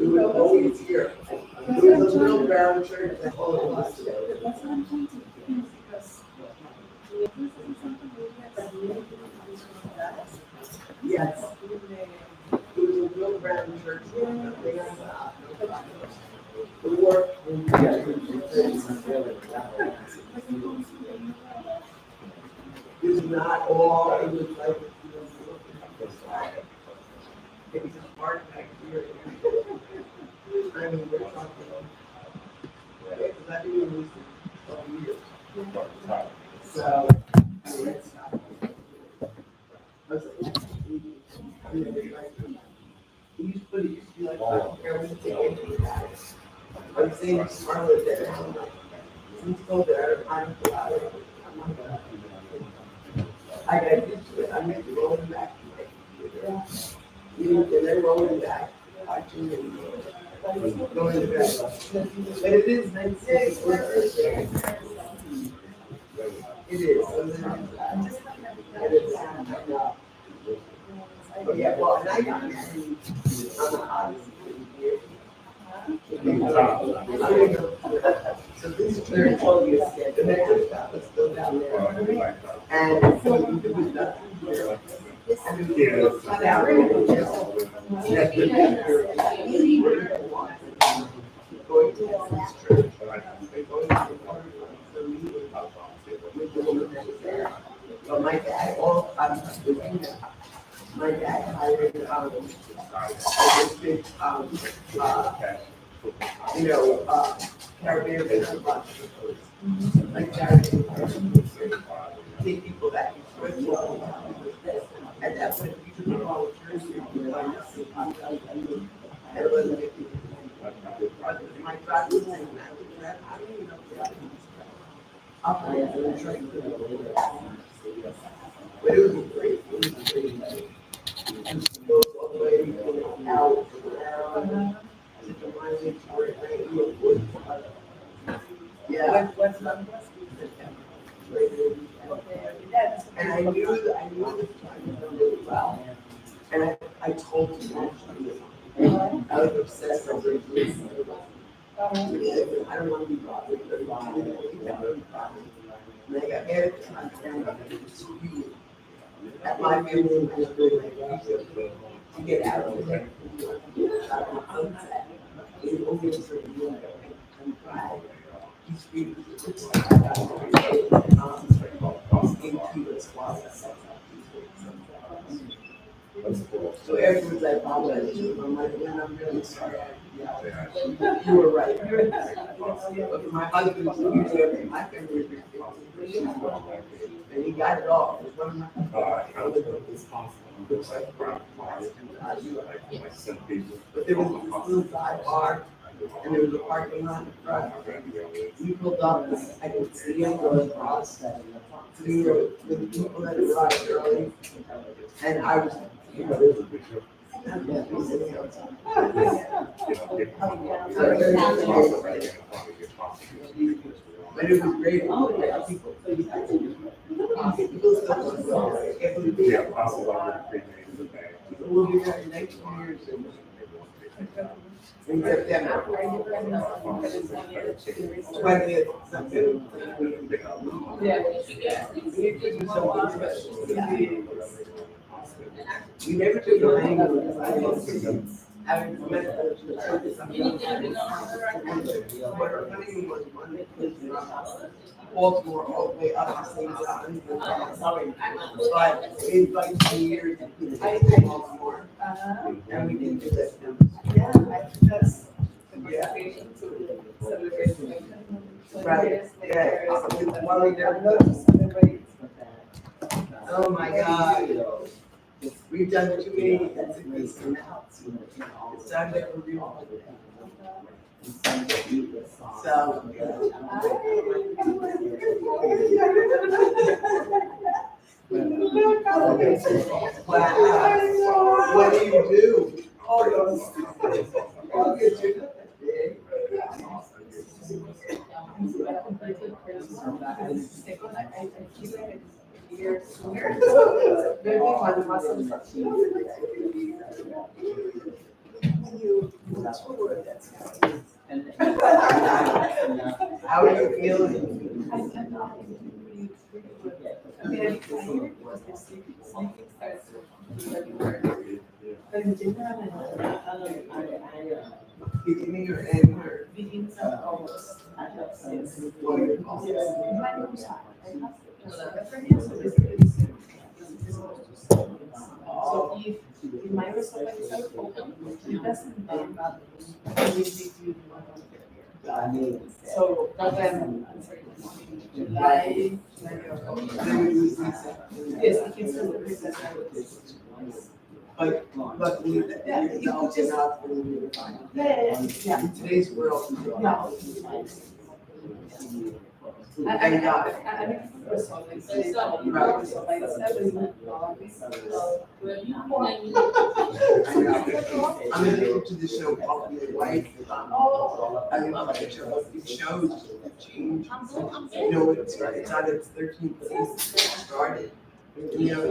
It was always here. It was a little brown church that all of us. That's what I'm trying to do, because Yes. It was a real brown church. The work. It was not all, it was like, it was hard back here. I mean, we're talking, because I've been doing this for 12 years. So, he used to put it, used to be like, I don't care when you take anything back. I'm saying to Charlotte that he's told that I'm allowed it. I got used to it. I'm used to rolling back to my computer. Even when they're rolling back, watching and going to bed. But it is nice. It is. It is. Oh, yeah, well, and I got married on the Odyssey here. So this church told you the next stop was still down there. And so it was nothing here. And it was cut out. Going to this church. Going to the meeting with the woman that was there. But my dad, my dad hired this big, caravan and a bunch of like charity. Take people that at that point, you could go all church. It wasn't my father was saying that. I don't even know if I'll play it for the train. But it was great. It was great. And it goes all the way out around. Yeah. And I knew the time really well. And I told him I was obsessed over it. I don't want to be bothered. And I got married to my family at my family to get out of it. He's really so everyone's like, I'm like, I'm really sorry. You were right. But my husband was usually my family was and he got it all. It was one of my but there was this little side bar, and there was a parking lot in front. We pulled up, I could see him going across. So we were with the people that arrived early, and I was, there's a picture. But it was great. People we'll be there next year. In September. 20th, something. Yeah. We never took the honeymoon. Having met the honeymoon was Baltimore all the way up to St. John's. But in like 2 years, I did Baltimore. And we didn't do that. Yeah, I think that's the motivation to celebrate. Right. Yeah. Oh my God. We've done too many things now. It's time that we're real. So. Wow. What do you do? Oh, How are you feeling? I mean, I'm tired because my sleeping starts to but in general, Beginning or end or? beginning of August. Yes. Or your call? So if my result is open, it doesn't mean that we need to. So that's why I'm answering. July. Then we lose these. Yes, it can still represent. But we, Yeah, it's you all could just- enough when we refine. Yeah. In today's world. Yeah. I mean, result like say, result like 7. I'm addicted to the show Coffee and White. I love the show. It shows change. You know, it's on its 13th season. It started. You know,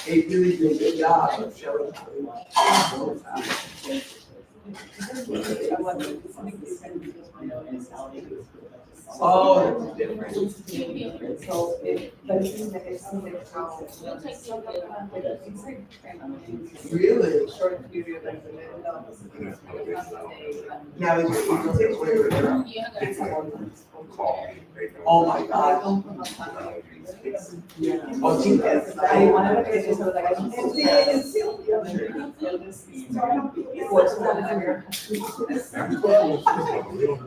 it really did a good job of showing oh, it's different. So but it's like how Really? short period like the Now it's oh my God. Oh, she is. I wanted to just like I just Sylvia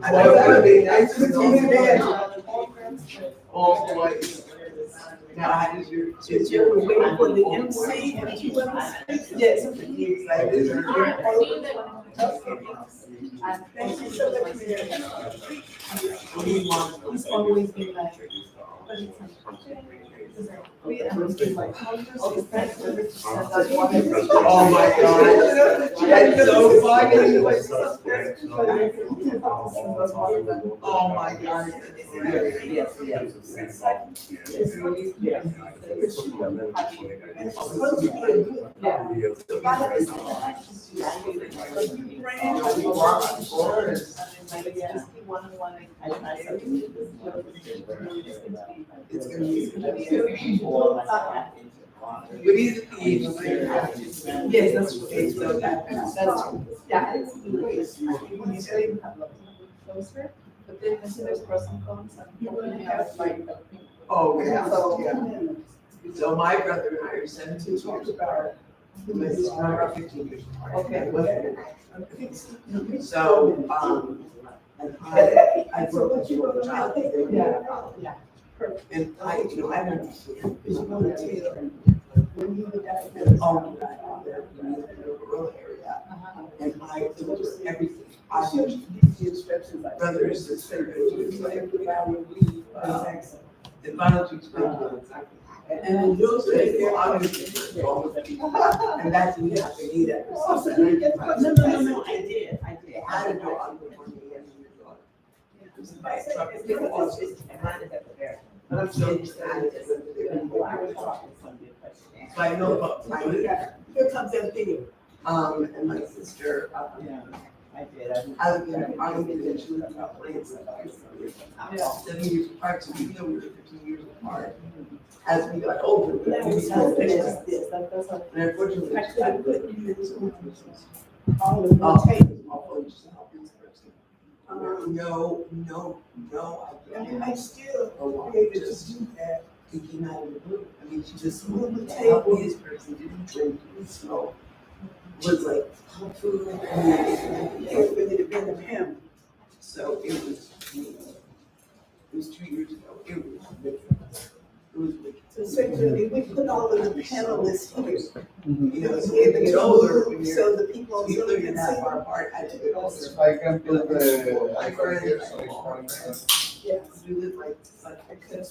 I know that would be nice to see you there. Oh, boy. Now, how does your, is your, waiting for the Emcee and he was. yes, are you excited? and thank you so much. What do you want? He's always been like, Oh my God. That's so funny. Oh my God. Yes, it's gonna be. What is it? Yes, that's true. So that's true. Yeah, it's when you say you have a closer, but then there's pros and cons, and you have like. Oh, yeah, yeah. So my brother and I are 17 years apart. My sister and I are 15 years apart. Okay. So, I grew up with a child. Yeah. And I, you know, I don't, it's really Taylor. Oh, my God, they're in the rural area. And I, it was just everything. I have brothers, sisters, like, the final to explain to them exactly. And those days, well, obviously, and that's when you have to need it. No, I did. I had a dog before me and a dog. But I'm so excited. So I know about Here comes that video. and my sister, I did. I lived in Arlington, and she lived in Plains. 7 years apart, so even though we were 15 years apart, as we got older, we became Yes, closer. that's what. And unfortunately, I she could had have good put you in school. all of the tables, all just to help this person. No, I I mean, didn't. I still Oh, be able to just do that. it came out of the blue. I mean, she just Move the helped table. this person, didn't drink, didn't smoke. Was like food. It really depended on him. So it was 2 years ago. It was wicked. It was wicked. So essentially, we put all of the panelists here. You know, so when you get older, when you're, So the people on people Zoom are can that see. far apart, I took it older. I can put the My icon here, so friends, it's Yeah, we live like 6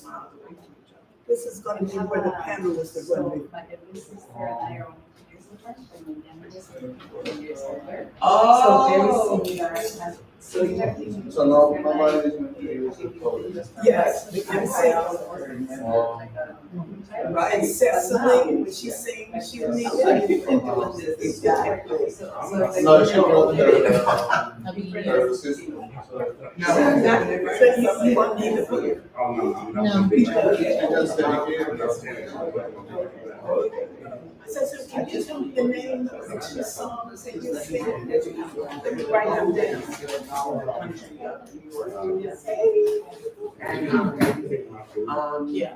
miles away from each other. this is gonna be where the panelists are So gonna be. my elder sister and I are only 2 years apart, and my younger sister is 4 years older. Oh. So very similar, and So you have to. So no, nobody is going to use the code. Yes, Emcee. Right. And Cecily, when she sings, she So needs you've to. been doing this. Exactly. No, she wrote her system. No, So you won't need to put it. She just dedicated us. Cecily, can you tell me the name of the two songs that you sing? Let me write them down. Yeah.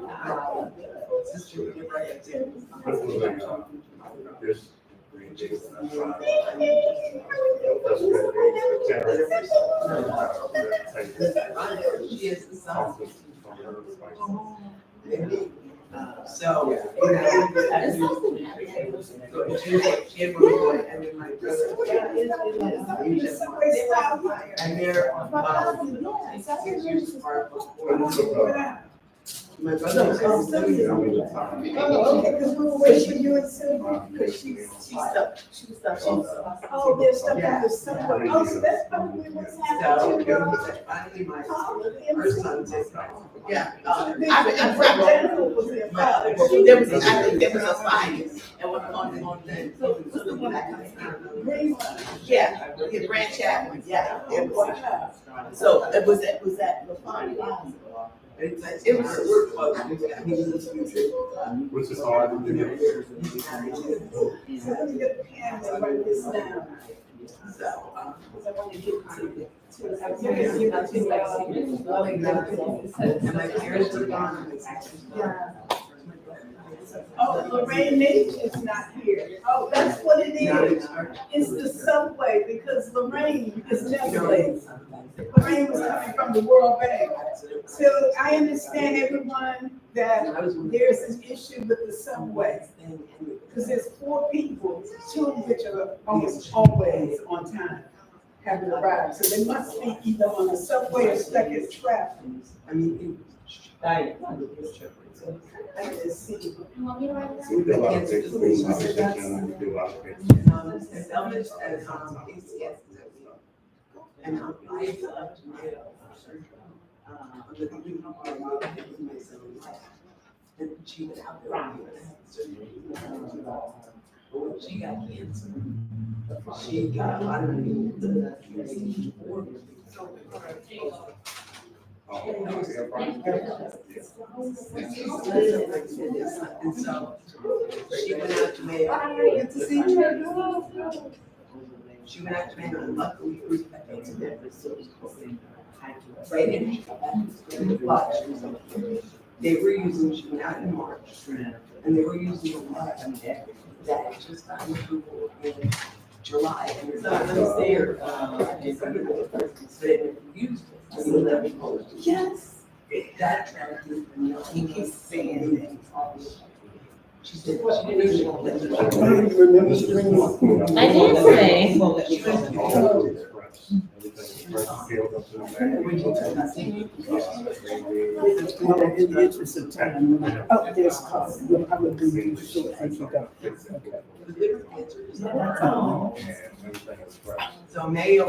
Sister, you're right. She is the son. So, you know, she had one boy and then my brother. And they're 6 years apart. My brother was Oh, okay, because we were waiting for you and Sylvia, because she's stuck, she was stuck. Oh, they're stuck in the subway. Oh, so that's probably what's happening to finally my Carla, the first MC. son said, Yeah. Jennifer was their father. There was, I think there was a fight and on the. Yeah, the Branch Chapman, yeah. It was. So it was that the fun. It was we're close. I mean, this is Which is hard to do. So let me get a pen and write this down. so, Because I want to get to and my parents are gone. Oh, Lorraine Nagy is not here. Oh, that's what it is. It's the subway, because Lorraine is Netflix. Lorraine was coming from the World Bank. So I understand everyone that there's an issue with the subway. Because there's 4 people, 2 of which are almost always on time, having arrived. So they must be either on the subway or stuck in traffic. I mean, I just see. We do a lot of things. We do a lot of things. And I left jail. And she was out there. She got cancer. She got a lot of money. And so she went out to Mayo. Good to see you. She went out to Mayo, and luckily Bruce had to right in. But they were using, she went out in March, and they were using a lot of that just got approval in July, and it's not there. They used it. I mean, let me post it. Yes. That tracking, he keeps saying that. She said, she didn't even let me. I did say. In the interest of time, oh, there's Carla. I will do you short as you go. The liver cancer is not. Oh. So Mayo.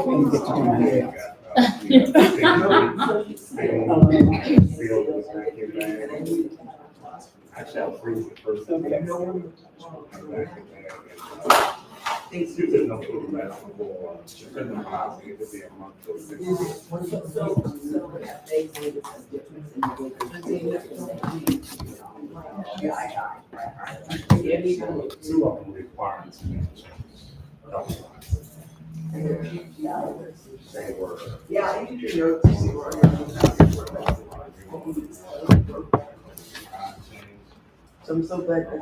Actually, I'll freeze the first. There's no food left for, depending on how it could be a month or 6 months. 2 of them require to be changed. They were. Yeah, I need to know to see where so I'm so glad that I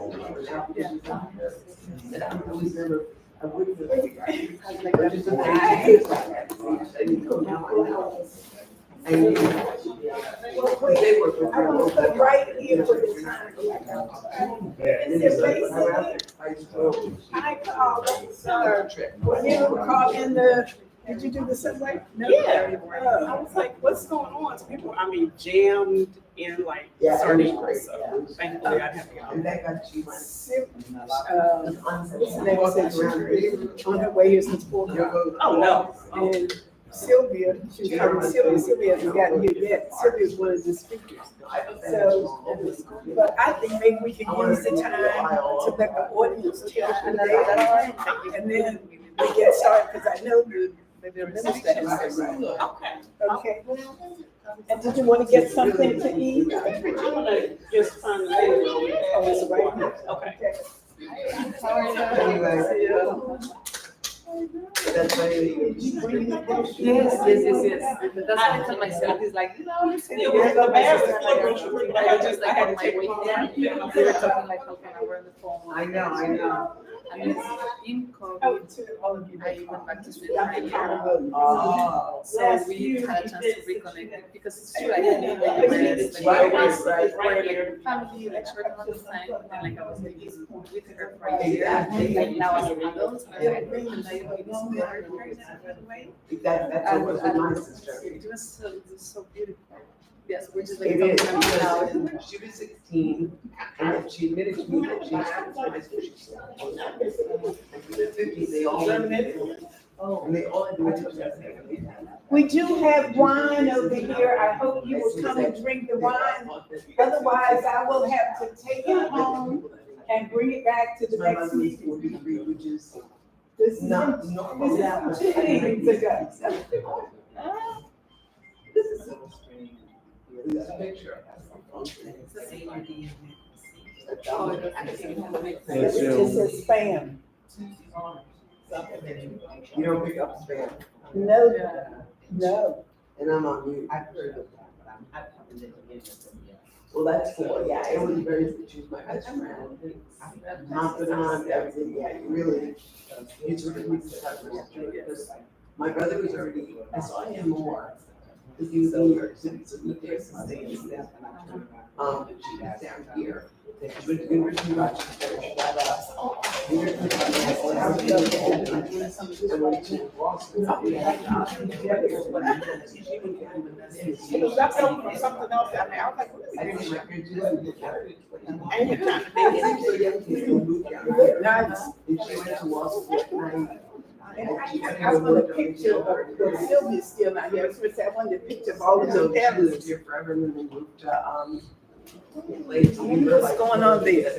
was never, I wouldn't have. I just I didn't go now. And they were. I want to put right here for the time. Hi, Carla. When you call in the, did you do the subway? No. Yeah, I was like, what's going on? So people, I mean, jammed in like sardines. So thankfully I have to go. And that got you. On her way here since 4 o'clock. Oh, no. And Sylvia, she was talking to Sylvia hasn't gotten here yet. Sylvia's one of the speakers. So, but I think maybe we can use the time to let the audience tell who they are, and then we get started, because I know the minister has said, Okay. okay. And did you want to get something to eat? I'm gonna just find the video. Oh, it's right here. Okay. That's why Yes. But that's what I tell myself. It's like, listen, It was the best. I just like on my way there. They were talking like half an hour on the phone. I know. And it's in Oh, COVID. to all of you. I went back to Seminary. Oh. So we had a chance to reconnect because it's true. I didn't know where you were. Like family, like short amount of time. And like I was living with her for a year. Like now as an adult, I think the diabetes is very way. That's what was with my sister. It was so beautiful. Yes, we're just like It is. talking about now. She was 16, and she admitted to me that she was in the 50s, they all admitted. And they all admitted. We do have wine over here. I hope you will come and drink the wine. Otherwise, I will have to take it home and bring it back to the My next mother's meeting. 43, which is This is not, this is 2 meetings ago. This is so strange. This is a picture. It says spam. You don't pick up spam. No. And I'm on mute. I've heard of that, but I haven't been to it. Well, that's cool. Yeah, it was very, she was my best friend. Confidant, everything. Yeah, you really, it's really stuck with you. Because my brother was already, I saw him more. Because he was in New York City, so he takes the same step. She was down here. She went to University of Rochester. She got That's from something else out there. I was like, what is I think this? my parents didn't get it. And you're trying to make it. Nice. And she went to law school at night. And I want a picture of Sylvia's still not here. So I wanted a picture of all of So the she parents. lived here forever and then they moved to, Lake. What's going on there?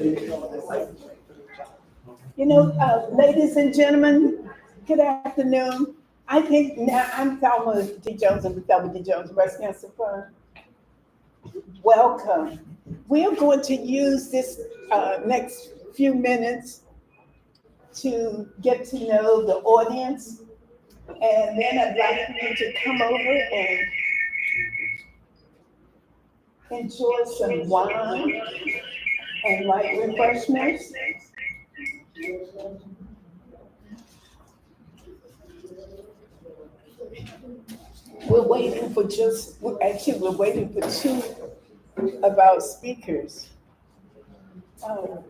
You know, ladies and gentlemen, good afternoon. I think now I'm Thelma D.Jones of the Thelma D.Jones Breast Cancer Fund. Welcome. We are going to use this next few minutes to get to know the audience. And then I'd like you to come over and enjoy some wine and light refreshments. We're waiting for we're waiting for 2 of our speakers. So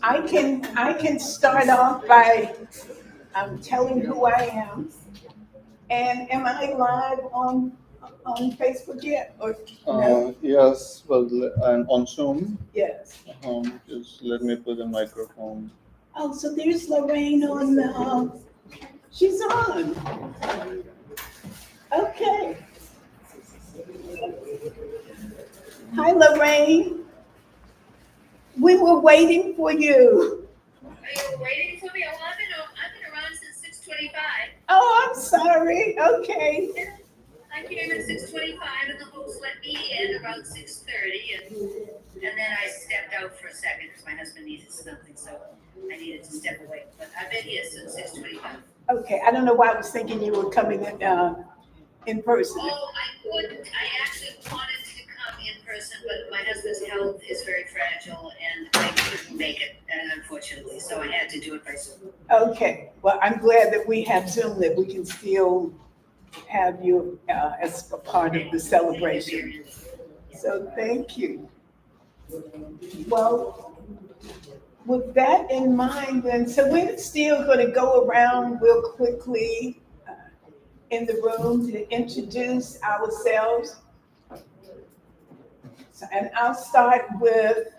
I can start off by telling who I am. And am I live on Facebook yet? Or no? Yes, well, I'm on Zoom. Yes. Just let me put the microphone. Oh, so there's Lorraine on, she's on. Okay. Hi, Lorraine. We were waiting for you. Are you waiting for me? Well, I've been around since 6:25. Oh, I'm sorry. Okay. I came at 6:25 and the host let me in about 6:30 and then I stepped out for a second because my husband needed something, so I needed to step away. But I've been here since 6:25. Okay. I don't know why I was thinking you were coming in person. Oh, I couldn't. I actually wanted to come in person, but my husband's health is very fragile and I couldn't make it, unfortunately, so I had to do it by Zoom. Okay. Well, I'm glad that we have Zoom, that we can still have you as a part of the celebration. So thank you. Well, with that in mind, then, so we're still going to go around real quickly in the room to introduce ourselves. So, and I'll start with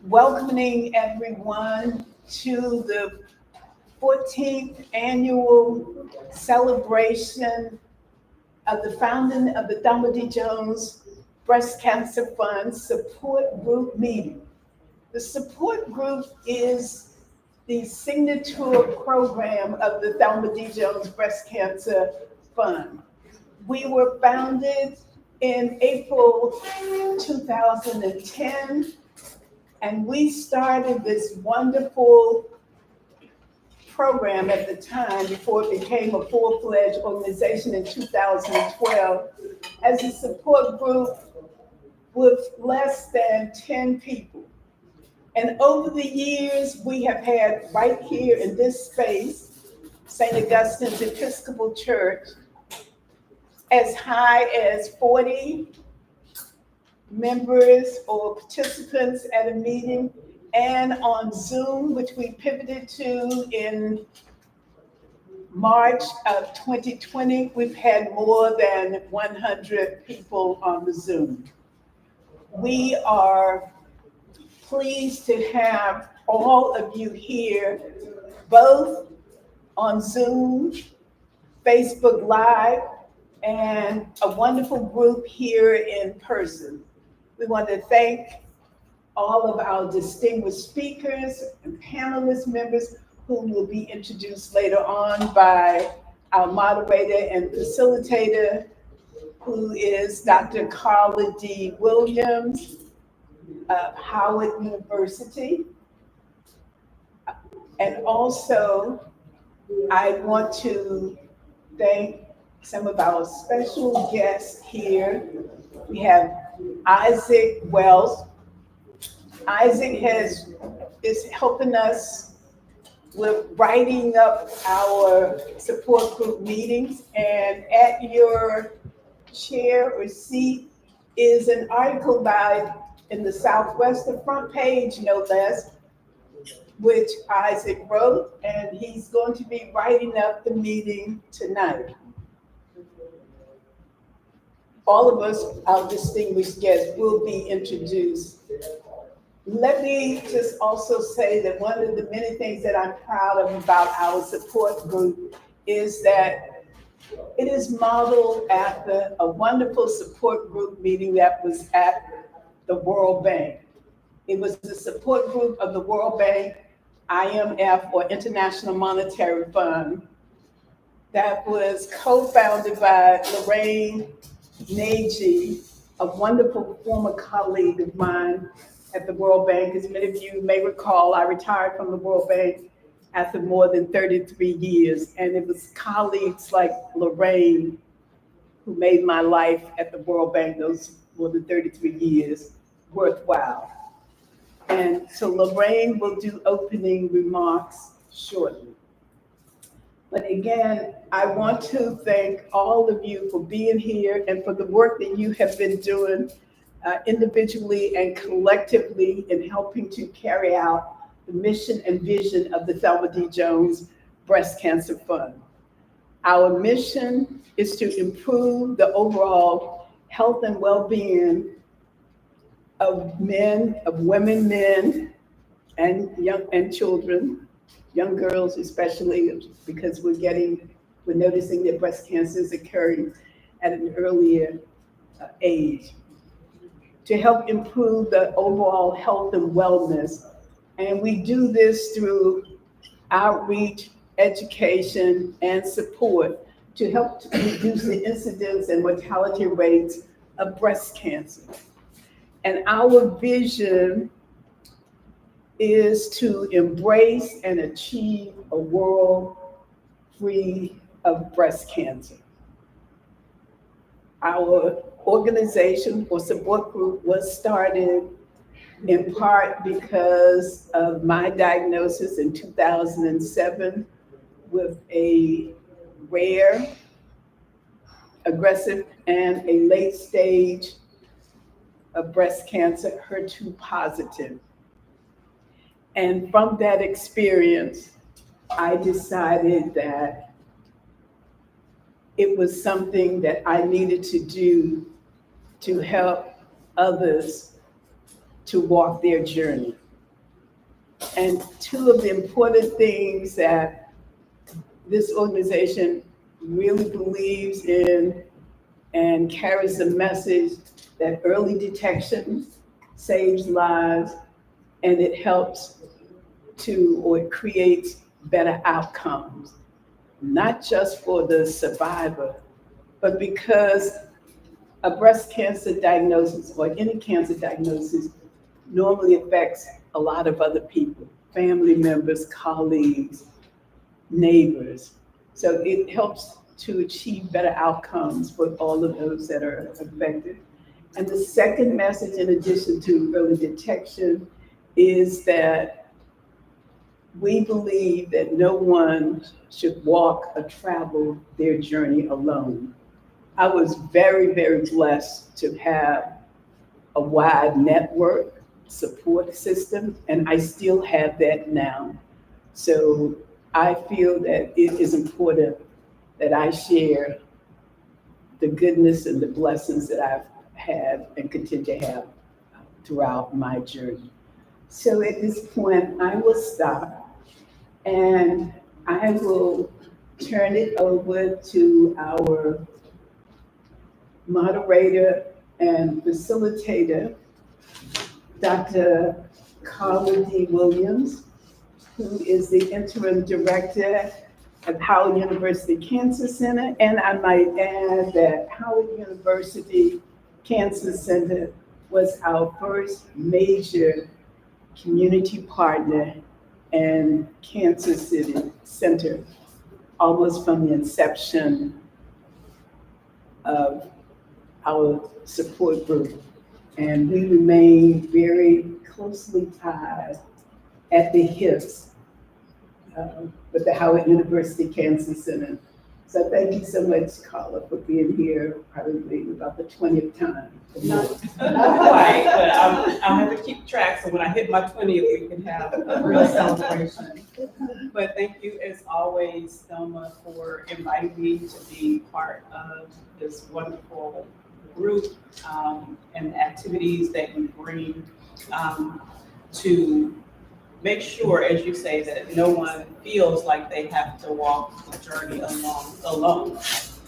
welcoming everyone to the 14th annual celebration of the founding of the Thelma D.Jones Breast Cancer Fund Support Group meeting. The support group is the signature program of the Thelma D.Jones Breast Cancer Fund. We were founded in April 2010, and we started this wonderful program at the time before it became a full-fledged organization in 2012 as a support group with less than 10 people. And over the years, we have had right here in this space, St. Augustine's Episcopal Church, as high as 40 members or participants at a meeting, and on Zoom, which we pivoted to in March of 2020, we've had more than 100 people on the Zoom. We are pleased to have all of you here, both on Zoom, Facebook Live, and a wonderful group here in person. We want to thank all of our distinguished speakers and panelist members who will be introduced later on by our moderator and facilitator, who is Dr. Carla D. Williams of Howard University. And also, I want to thank some of our special guests here. We have Isaac Wells. Isaac is helping us with writing up our support group meetings, and at your chair or seat is an article in the Southwest, the front page, no less, which Isaac wrote, and he's going to be writing up the meeting tonight. All of us, our distinguished guests, will be introduced. Let me just also say that one of the many things that I'm proud of about our support group is that it is modeled after a wonderful support group meeting that was at the World Bank. It was the support group of the World Bank, IMF, or International Monetary Fund, that was co-founded by Lorraine, Nagy, a wonderful former colleague of mine at the World Bank. As many of you may recall, I retired from the World Bank after more than 33 years. And it was colleagues like Lorraine who made my life at the World Bank, those more than 33 years, worthwhile. And so Lorraine will do opening remarks shortly. But again, I want to thank all of you for being here and for the work that you have been doing individually and collectively in helping to carry out the mission and vision of the Thelma D.Jones Breast Cancer Fund. Our mission is to improve the overall health and well-being of men, of women, men, and children, young girls especially, because we're noticing that breast cancer is occurring at an earlier age, to help improve the overall health and wellness. And we do this through outreach, education, and support to help to reduce the incidence and mortality rates of breast cancer. And our vision is to embrace and achieve a world free of breast cancer. Our organization or support group was started in part because of my diagnosis in 2007 with a rare, aggressive, and a late stage of breast cancer, HER2 positive. And from that experience, I decided that it was something that I needed to do to help others to walk their journey. And two of the important things that this organization really believes in and carries the message that early detection saves lives, and it helps to, or it creates better outcomes, not just for the survivor, but because a breast cancer diagnosis or any cancer diagnosis normally affects a lot of other people, family members, colleagues, neighbors. So it helps to achieve better outcomes for all of those that are affected. And the second message, in addition to early detection, is that we believe that no one should walk or travel their journey alone. I was very, very blessed to have a wide network support system, and I still have that now. So I feel that it is important that I share the goodness and the blessings that I've had and continue to have throughout my journey. So at this point, I will stop and I will turn it over to our moderator and facilitator, Dr. Carla D. Williams, who is the Interim Director at Howard University Cancer Center. And I might add that Howard University Cancer Center was our first major community partner and cancer center, almost from the inception of our support group. And we remain very closely tied at the hips with the Howard University Cancer Center. So thank you so much, Carla, for being here probably about the 20th time. Not quite, but I'll have to keep track, so when I hit my 20th, we can have a real celebration. But thank you, as always, Thelma, for inviting me to be part of this wonderful group and activities that you bring to make sure, as you say, that no one feels like they have to walk the journey alone.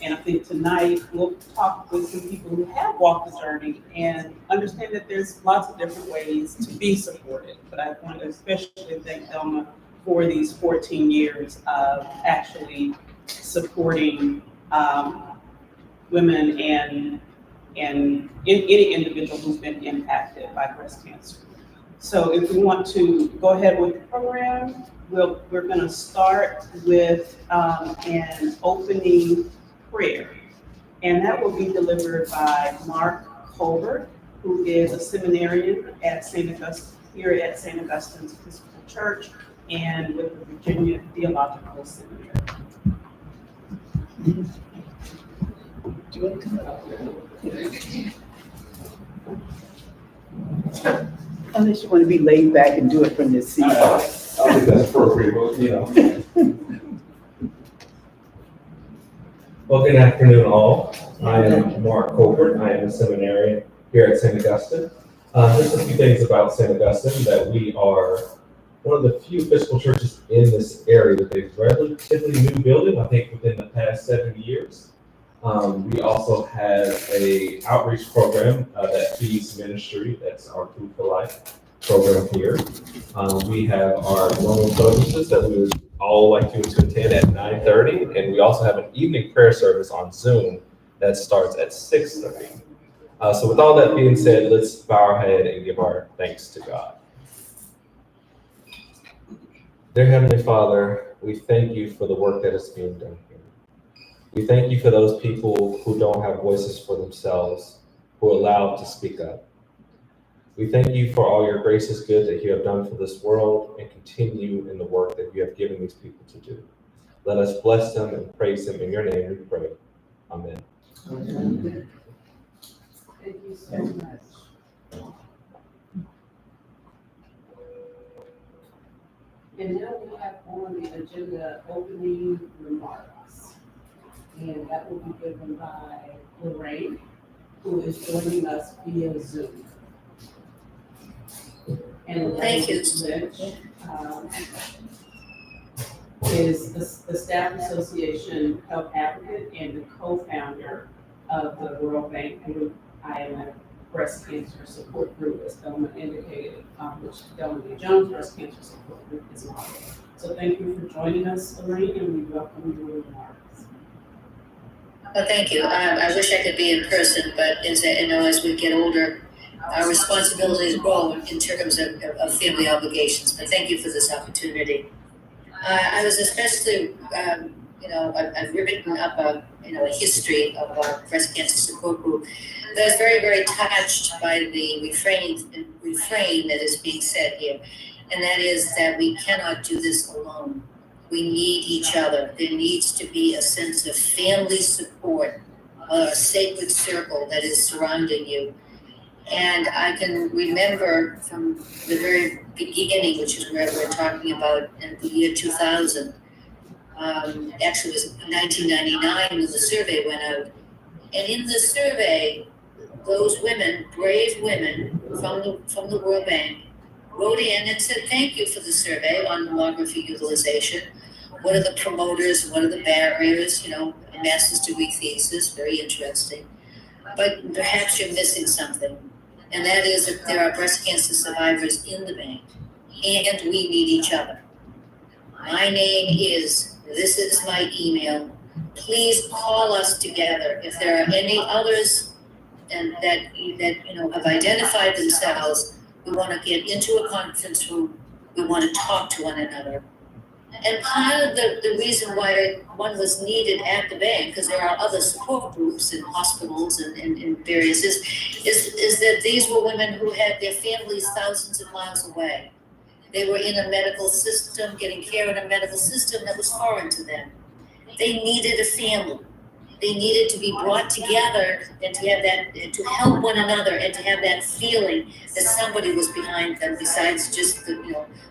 And I think tonight we'll talk with some people who have walked the journey and understand that there's lots of different ways to be supported. But I want to especially thank Thelma for these 14 years of actually supporting women and any individual who's been impacted by breast cancer. So if we want to go ahead with the program, we're going to start with an opening prayer. And that will be delivered by Mark Colbert, who is a seminarian at here at St. Augustine's Episcopal Church and with the Virginia Theological Seminary. Do you want to come up? Unless you want to be laid back and do it from your seat. I think that's appropriate, but, you know. Well, good afternoon, all. I am Mark Colbert. I am a seminarian here at St. Augustine. Just a few things about St. Augustine, that we are one of the few Episcopal churches in this area with a relatively new building, I think within the past 7 years. We also have a outreach program that feeds ministry. That's our Food for Life program here. We have our normal services that we would all like you to attend at 9:30, and we also have an evening prayer service on Zoom that starts at 6:30. So with all that being said, let's bow our head and give our thanks to God. Dear Heavenly Father, we thank you for the work that is being done here. We thank you for those people who don't have voices for themselves, who are allowed to speak up. We thank you for all your gracious good that you have done for this world and continue in the work that you have given these people to do. Let us bless them and praise them. In your name we pray. Amen. Amen. Thank you so much. And now we have on the agenda opening remarks. And that will be given by Lorraine, who is joining us via Zoom. And Thank you. Lynch, is the Staff Association Health Advocate and the co-founder of the World Bank Group-IMF Breast Cancer Support Group, as Thelma indicated, which Thelma D.Jones Breast Cancer Support Group is on. So thank you for joining us, Lorraine, and we welcome your remarks. Well, thank you. I wish I could be in person, but as we get older, our responsibilities grow in terms of family obligations. But thank you for this opportunity. I was especially, I've written up a history of our breast cancer support group. But I was very, very touched by the refrain that is being said here, and that is that we cannot do this alone. We need each other. There needs to be a sense of family support, a sacred circle that is surrounding you. And I can remember from the very beginning, which is where we're talking about in the year 2000, actually it was 1999 when the survey went out. And in the survey, those women, brave women from the World Bank, wrote in and said, thank you for the survey on mammography utilization. What are the promoters? What are the barriers? A master's degree thesis, very interesting. But perhaps you're missing something. And that is that there are breast cancer survivors in the bank, and we need each other. My name is, this is my email. Please call us together. If there are any others and that have identified themselves, we want to get into a conference room. We want to talk to one another. And part of the reason why one was needed at the bank, because there are other support groups in hospitals and various, is that these were women who had their families thousands of miles away. They were in a medical system, getting care in a medical system that was foreign to them. They needed a family. They needed to be brought together and to have that, to help one another and to have that feeling that somebody was behind them besides just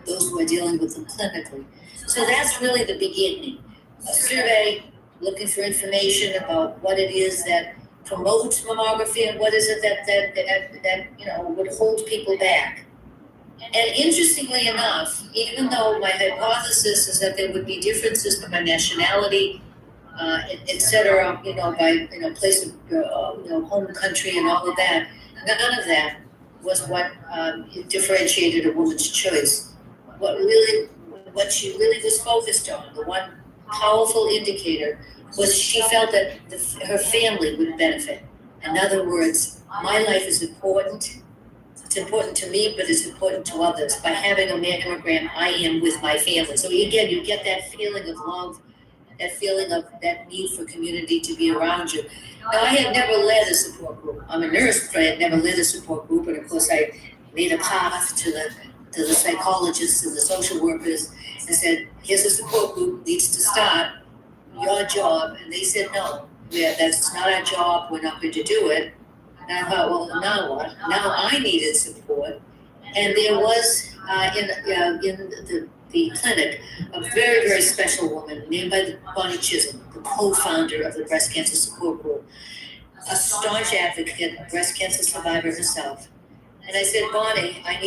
those who are dealing with them clinically. So that's really the beginning. A survey looking for information about what it is that promotes mammography and what is it that would hold people back. And interestingly enough, even though my hypothesis is that there would be differences by nationality, et cetera, by place of home country and all of that, none of that was what differentiated a woman's choice. What she really was focused on, the one powerful indicator, was she felt that her family would benefit. In other words, my life is important. It's important to me, but it's important to others. By having a mammogram, I am with my family. So again, you get that feeling of love, that feeling of that need for community to be around you. Now, I had never led a support group. I'm a nurse, but I had never led a support group. And of course, I made a path to the psychologists and the social workers and said, here's a support group, needs to start, your job. And they said, no, that's not our job, we're not going to do it. And I thought, well, now what? Now I needed support. And there was in the clinic a very, very special woman named by Bonnie Chisholm, the co-founder of the breast cancer support group, a staunch advocate, a breast cancer survivor herself. And I said, Bonnie, I'm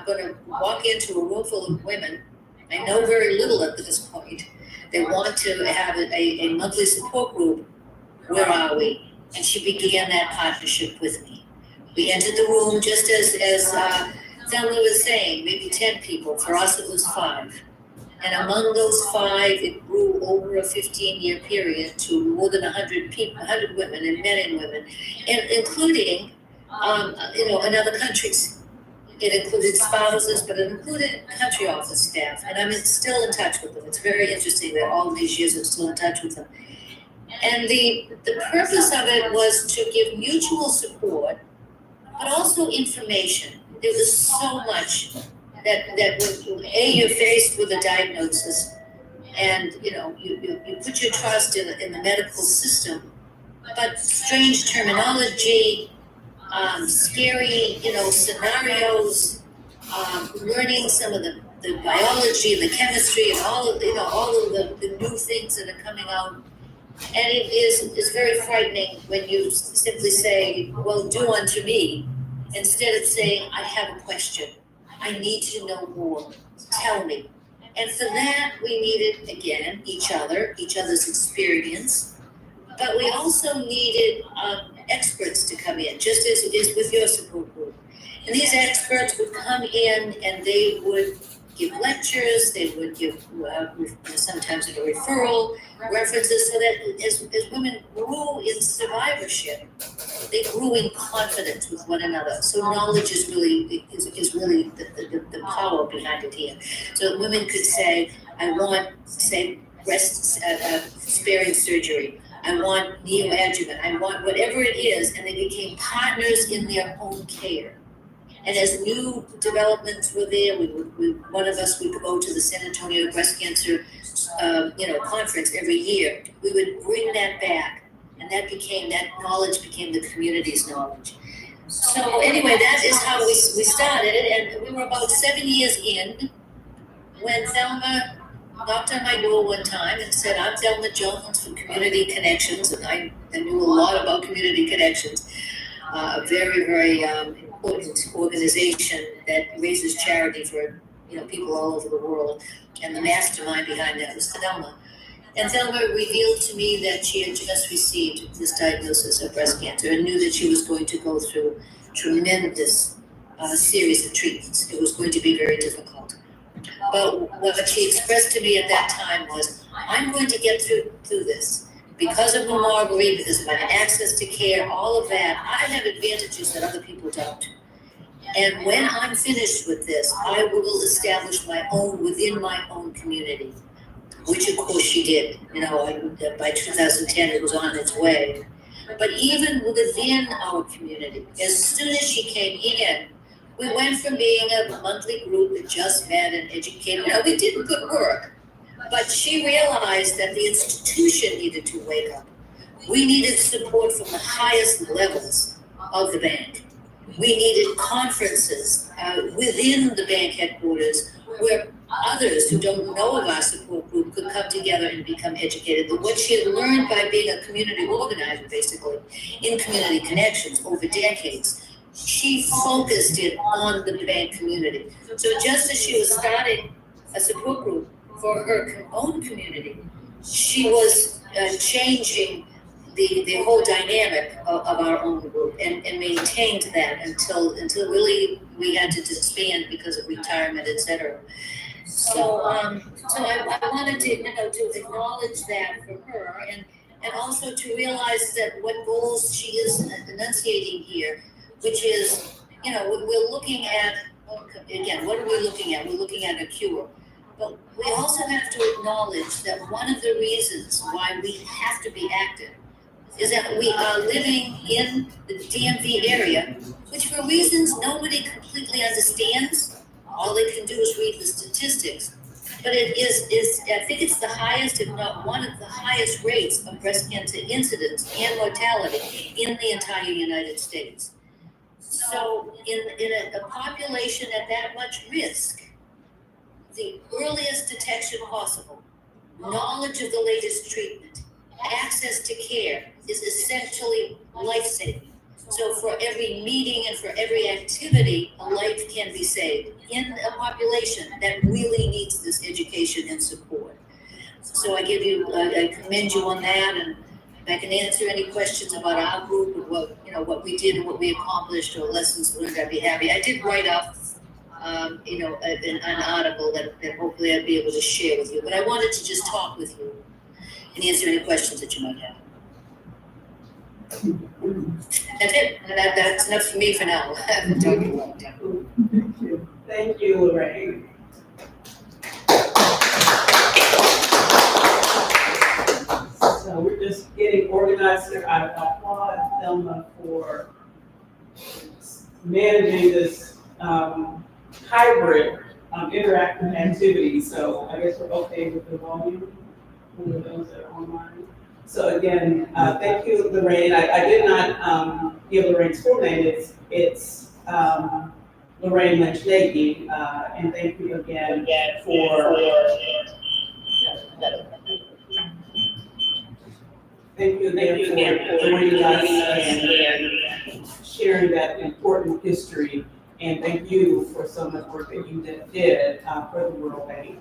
going to walk into a room full of women. I know very little at this point. They want to have a monthly support group. Where are we? And she began that partnership with me. We entered the room just as Thelma was saying, maybe 10 people. For us, it was 5. And among those 5, it grew over a 15-year period to more than 100 people, 100 women and men and women, and including in other countries. It included spouses, but it included country office staff. And I'm still in touch with them. It's very interesting that all these years I'm still in touch with them. And the purpose of it was to give mutual support, but also information. There was so much that when you're faced with a diagnosis, and you put your trust in the medical system, but strange terminology, scary scenarios, learning some of the biology and the chemistry and all of the new things that are coming out. And it's very frightening when you simply say, well, do unto me, instead of saying, I have a question. I need to know more. Tell me. And for that, we needed, again, each other's experience. But we also needed experts to come in, just as is with your support group. And these experts would come in and they would give lectures, they would give sometimes a referral, references, so that as women grew in survivorship, they grew in confidence with one another. So knowledge is really the power behind it here. So women could say, I want, say, breast sparing surgery. I want neoadjuvant. I want whatever it is, and they became partners in their own care. And as new developments were there, one of us would go to the San Antonio Breast Cancer, conference every year. We would bring that back, and that knowledge became the community's knowledge. So anyway, that is how we started it, and we were about 7 years in when Thelma knocked on my door one time and said, I'm Thelma Jones from Community Connections, and I knew a lot about Community Connections, a very, very important organization that raises charity for people all over the world, and the mastermind behind that was Thelma. And Thelma revealed to me that she had just received this diagnosis of breast cancer and knew that she was going to go through tremendous series of treatments. It was going to be very difficult. But what she expressed to me at that time was, I'm going to get through this. Because of Marguerite, because of my access to care, all of that, I have advantages that other people don't. And when I'm finished with this, I will establish my own within my own community, which of course she did. By 2010 it was on its way. But even within our community, as soon as she came in, we went from being a monthly group that just met and educated. We did good work, but she realized that the institution needed to wake up. We needed support from the highest levels of the bank. We needed conferences within the bank headquarters where others who don't know of our support group could come together and become educated. But what she had learned by being a community organizer, basically, in Community Connections over decades, she focused it on the bank community. So just as she was starting a support group for her own community, she was changing the whole dynamic of our own group and maintained that until really we had to disband because of retirement, etc. So I wanted to acknowledge that for her and also to realize that what goals she is enunciating here, which is, we're looking at, again, what are we looking at? We're looking at a cure. But we also have to acknowledge that one of the reasons why we have to be active is that we are living in the DMV area, which for reasons nobody completely understands. All they can do is read the statistics. But it is I think it's the highest, if not one of the highest rates of breast cancer incidence and mortality in the entire United States. So in a population at that much risk, the earliest detection possible, knowledge of the latest treatment, access to care is essentially life-saving. So for every meeting and for every activity, a life can be saved in a population that really needs this education and support. So I commend you on that, and I can answer any questions about our group and what we did and what we accomplished or lessons learned. I'd be happy. I did write up an article that hopefully I'd be able to share with you, but I wanted to just talk with you and answer any questions that you might have. That's it. That's enough for me for now. I've been talking a long time. Thank you, Lorraine. So we're just getting organized here. I applaud Thelma for managing this hybrid interactive activity. So I guess we're okay with the volume for those that are online. So again, thank you, Lorraine. I did not give Lorraine's full name. It's Lorraine Lynch Nagy, and thank you again for joining us and sharing that important history And thank you for so much work that you did for the World Bank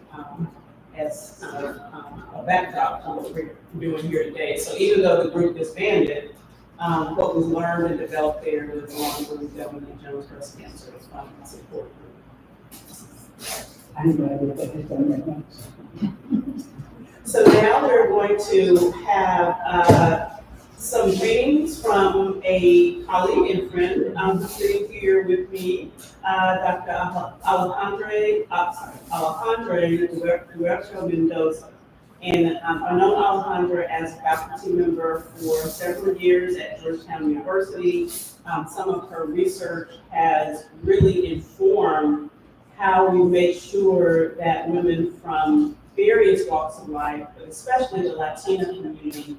as kind of a backdrop to what we're doing here today. So even though the group disbanded, what was learned and developed there was along with Thelma D.Jones breast cancer support group. I'm glad we put this on there. So now we're going to have some readings from a colleague and friend who's sitting here with me, Dr. Alejandro Mendoza. And I've known Alejandra as a faculty member for several years at Georgetown University. Some of her research has really informed how we make sure that women from various walks of life, but especially the Latina community,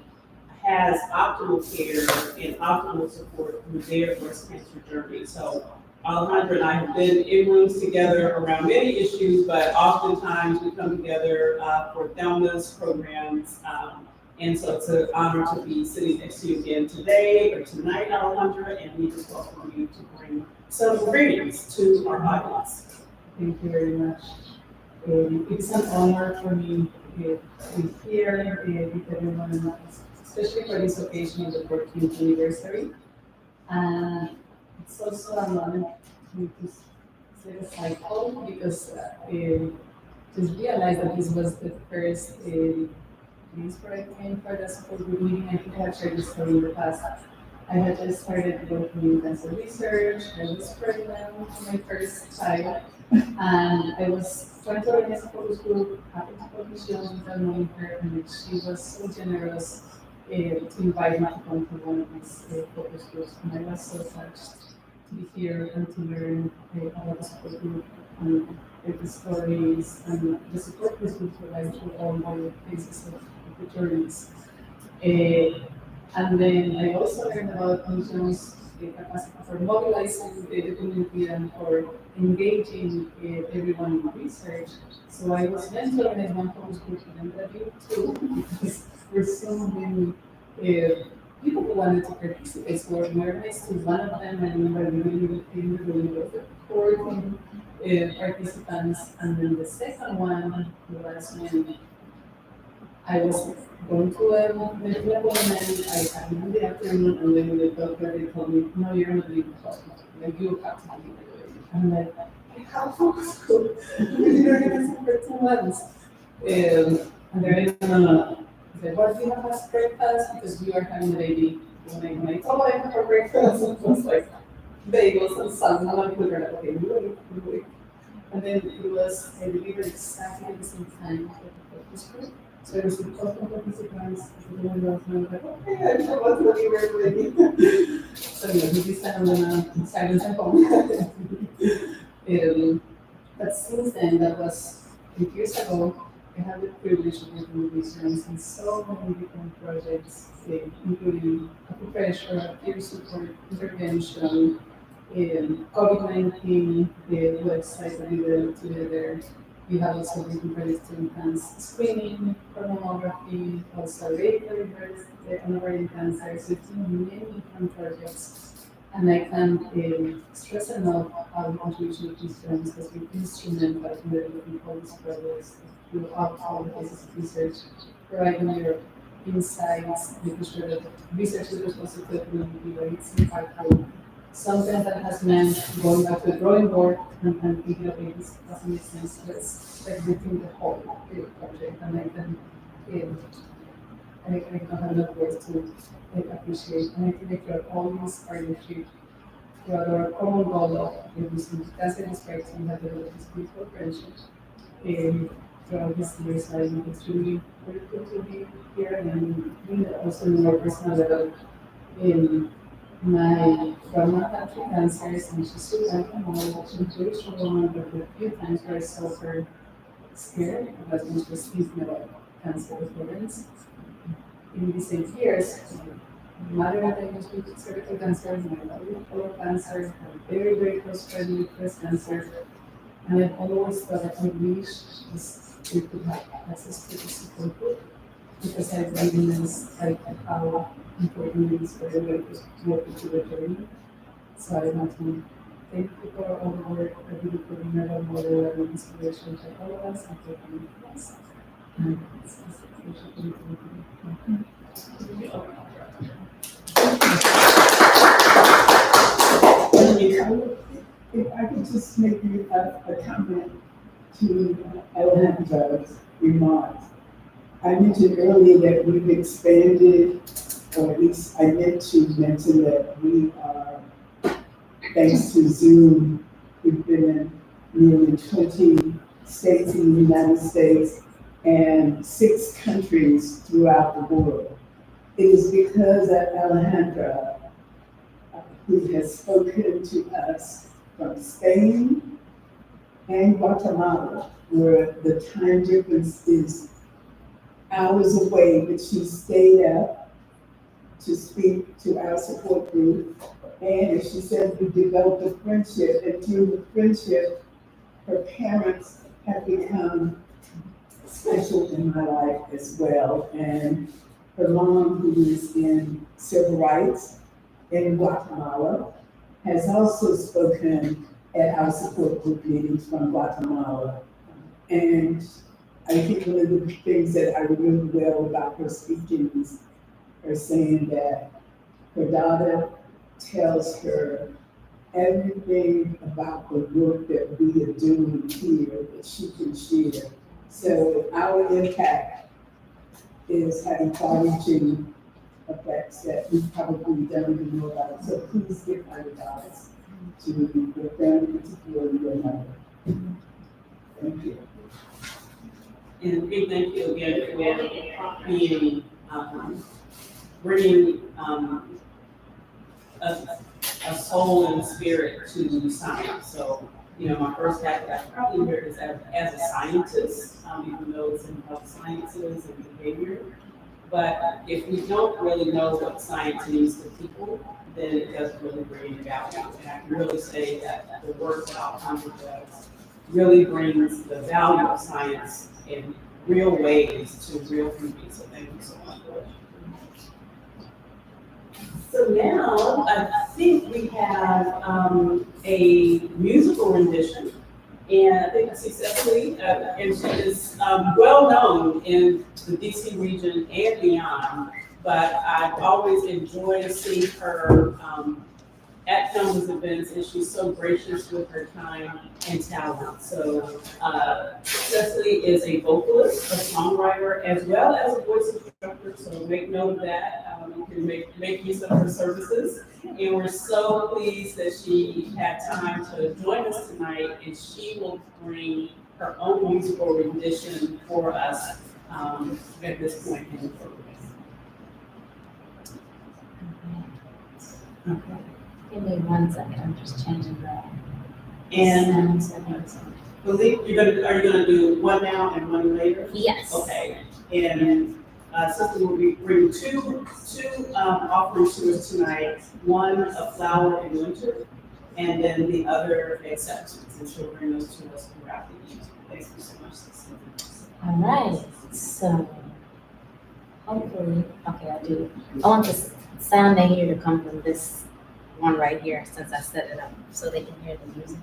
has optimal care and optimal support through their breast cancer journey. So Alejandra and I have been in rooms together around many issues, but oftentimes we come together for Thelma's programs. And so it's an honor to be sitting next to you again today or tonight, Alejandra, and we just welcome you to bring some greetings to our audience. Thank you very much. It's an honor for me to be here with everyone, especially for this occasion of the 14th anniversary. And it's also an honor to set a cycle because just realize that this was the first place where I came for the support group meeting. I think I have shared this story in the past. I had just started working in cancer research. I was pregnant with my first child. And I was trying to organize a focus group, happy to focus on without knowing her, and she was so generous to invite me to come to one of these focus groups. And I was so touched to be here and to learn about the support group and the stories and the support this group provides to all my phases of the journeys. And then I also learned about Jones' capacity for mobilizing the community and for engaging everyone in research. So I was meant to organize one focus group and I did too, because there were so many people who wanted to participate. So I organized to one of them, and I really came to the 14 participants. And then the second one was when I was going to a medical appointment. I had it in the afternoon, and then the doctor they told me, "No, you're not leaving the hospital. Like you have to leave." I'm like, "I have focus group. You're organizing for 2 months." And they're like, "No. I said, "What do you have as breakfast? Because you are having a baby." And I told them I have for breakfast. It was like bagels and salmon. And we were like, "Okay, wait." And then it was delivered exactly at the same time for the focus group. So it was the top of participants, the one that was like, "Okay, I don't want to leave everybody." So yeah, we decided I'm gonna silence at home. But since then, that was 8 years ago, I had the privilege of working with these students in so many different projects, including acupressure, peer support, intervention, COVID-19, the website that we developed together. We have also written projects to enhance screening for mammography, also reverse ovarian cancer, so it's many different projects. And I can stress enough how the contribution of these students has been instrumental in developing all these projects throughout all the phases of research, providing your insights, making sure that research is also definitely very impactful. Sometimes that has meant going back to the drawing board and thinking, okay, this doesn't make sense, let's rethink the whole project. And I don't have enough words to appreciate. And I think that throughout all these partnerships, throughout our common goal of reducing cancer disparities, we have developed this beautiful friendship. Throughout these years, I think it's really grateful to be here, and I'm also more personal level my grandma had 3 cancers, and she survived them all. She was very strong, but a few times where I saw her scared because she was thinking about cancer recurrence. In these 8 years, no matter what I was with cervical cancer, my body with colon cancer, I'm very, very close friend with breast cancer, and I've always thought that I wish we could have access to this support group, because I realized how important it is for everybody to work through the journey. So I want to Thank you for all the work that you do for the model and inspiration to all of us and for being with us. And If I could just make a comment to Alejandro's remarks. I mentioned earlier that we've expanded, or at least I meant to mention that we are, thanks to Zoom, we've been in nearly 20 states in the United States and 6 countries throughout the world. It is because of Alejandra, who has spoken to us from Spain and Guatemala, where the time difference is hours away, but she stayed up to speak to our support group. And as she said, we developed a friendship, and through the friendship, her parents have become special in my life as well. And her mom, who is in civil rights in Guatemala, has also spoken at our support group meetings from Guatemala. And I think one of the things that I remember well about her speaking is her saying that her daughter tells her everything about the work that we are doing here that she can share. So our impact is having far-reaching effects that we probably don't even know about. So please give our regards to your family, particularly your mother. Thank you. And big thank you again for being, bringing a soul and spirit to science. So, you know, my first act I probably heard is as a scientist, even though it's in health sciences and behavior. But if we don't really know what science means to people, then it doesn't really bring any value. And I can really say that the work that Alejandra does really brings the value of science in real ways to real people. So thank you so much. So now I think we have a musical rendition, and I think successfully, and she is well known in the DC region and beyond. But I've always enjoyed seeing her at Thelma's events, and she's so gracious with her time and talent. So Cecily is a vocalist, a songwriter, as well as a voice instructor, so make note of that. You can make use of her services. And we're so pleased that she had time to join us tonight, and she will bring her own musical rendition for us at this point in the program. Okay. Give me 1 second, I'm just changing that. And Sounds. believe are you gonna do one now and one later? Yes. Okay. And Sister will be bringing two offerings to us tonight. One, a flower in winter, and then the other, acceptance. And she'll bring those to us throughout the evening. Thank you so much, Sister. All right, so hopefully, okay, I want the sound they hear to come from this one right here, since I set it up so they can hear the music.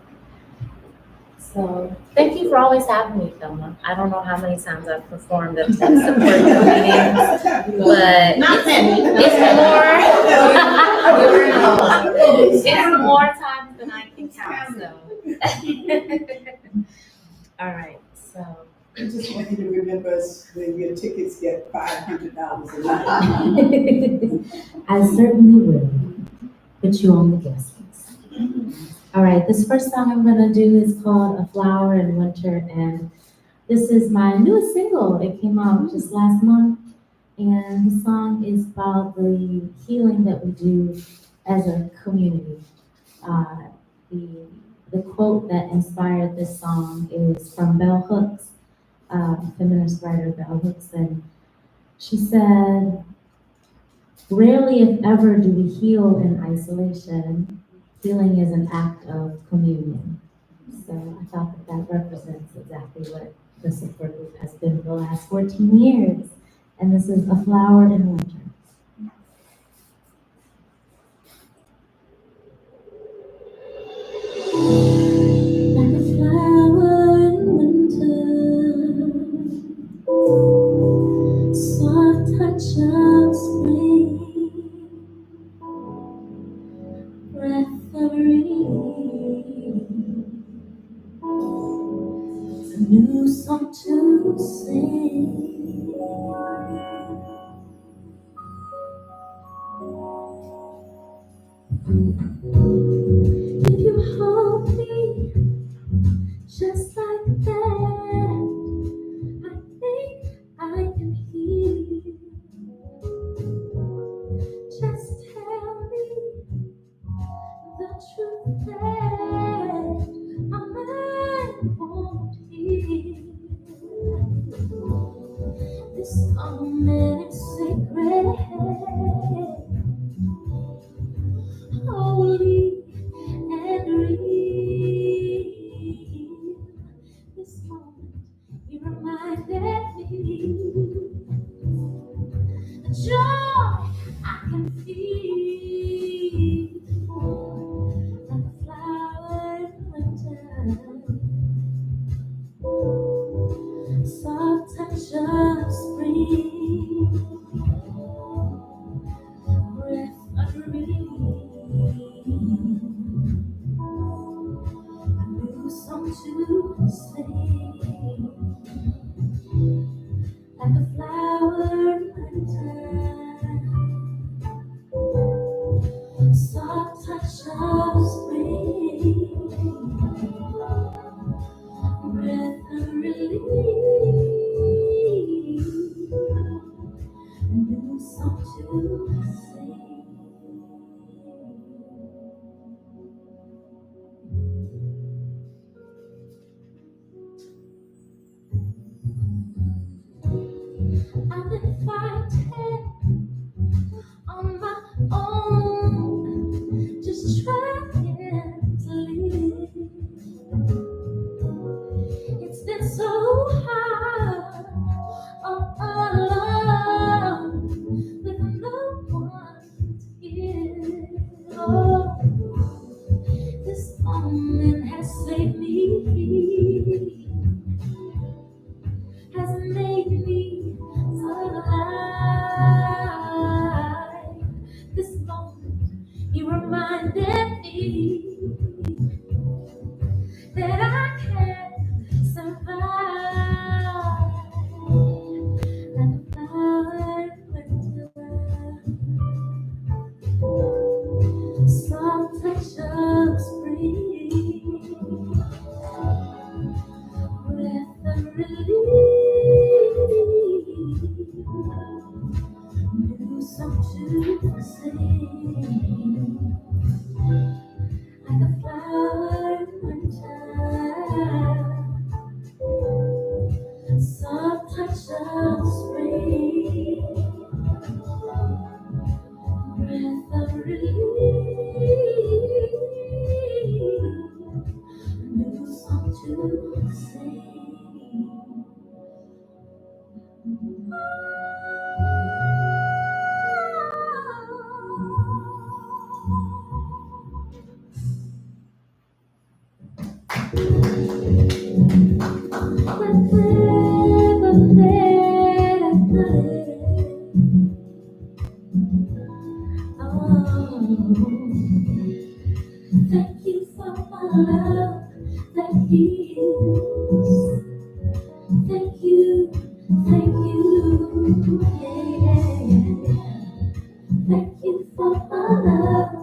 So thank you for always having me, Thelma. I don't know how many times I've performed at the support meetings, but Not many. it's more times than I can count. So, all right. So I just want you to remember us when your tickets get $500 a night. I certainly will put you on the guest list. All right, this first song I'm gonna do is called A Flower in Winter, and this is my newest single. It came out just last month, and the song is about the healing that we do as a community. The quote that inspired this song is from Bell Hooks, feminist writer Bell Hooks, and she said, "Rarely, if ever, do we heal in isolation. Healing is an act of communion." So I thought that represents exactly what the support group has been for the last 14 years. And this is A Flower in Winter. song to sing. If you hold me just like that, I think I can hear you. Just tell me the truth that my mind won't hear. This moment is sacred, holy and real. This moment, you reminded me the joy I can feel, like a flower in winter, soft touch of spring, breath of relief, a new song to sing, like a flower in winter, soft touch of spring, breath of relief, a new song to sing. I've been fighting on my own, just trying to live. It's been so hard, all alone, with no one to give. Oh, this moment has saved me, has made me alive. This moment, you reminded me that I can survive, like a flower in winter, soft touch of spring, breath of relief, new song to sing, like a flower in winter, soft touch of spring, breath of relief, new song to sing. Thank you for my love that heals. Thank you, yeah. Thank you for my love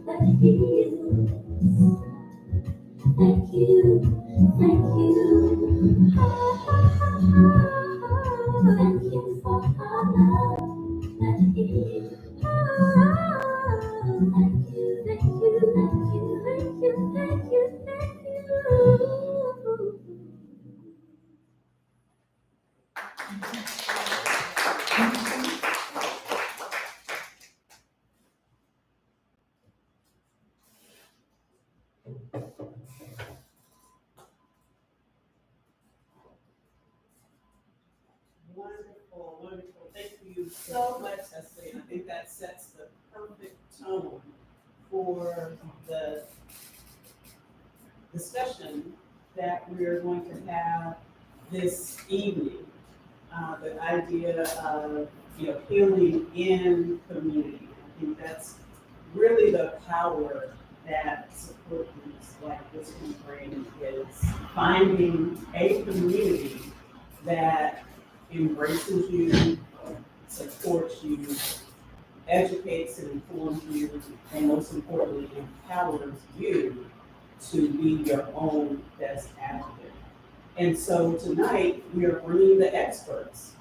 that heals. Thank you, thank you. Thank you for my love that heals. Thank you, thank you, thank you, thank you, thank you, thank you. Wonderful, wonderful. Thank you so much, Cecily. I think that sets the perfect tone for the discussion that we're going to have this evening. The idea of healing in community. I think that's really the power that support groups like this one bring is finding a community that embraces you, supports you, educates and informs you, and most importantly, empowers you to be your own best advocate. And so tonight, we are bringing the experts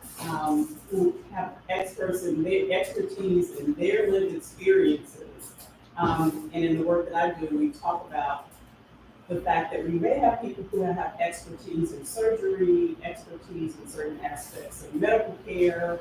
who have expertise in their lived experiences. And in the work that I do, we talk about the fact that we may have people who have expertise in surgery, expertise in certain aspects of medical care,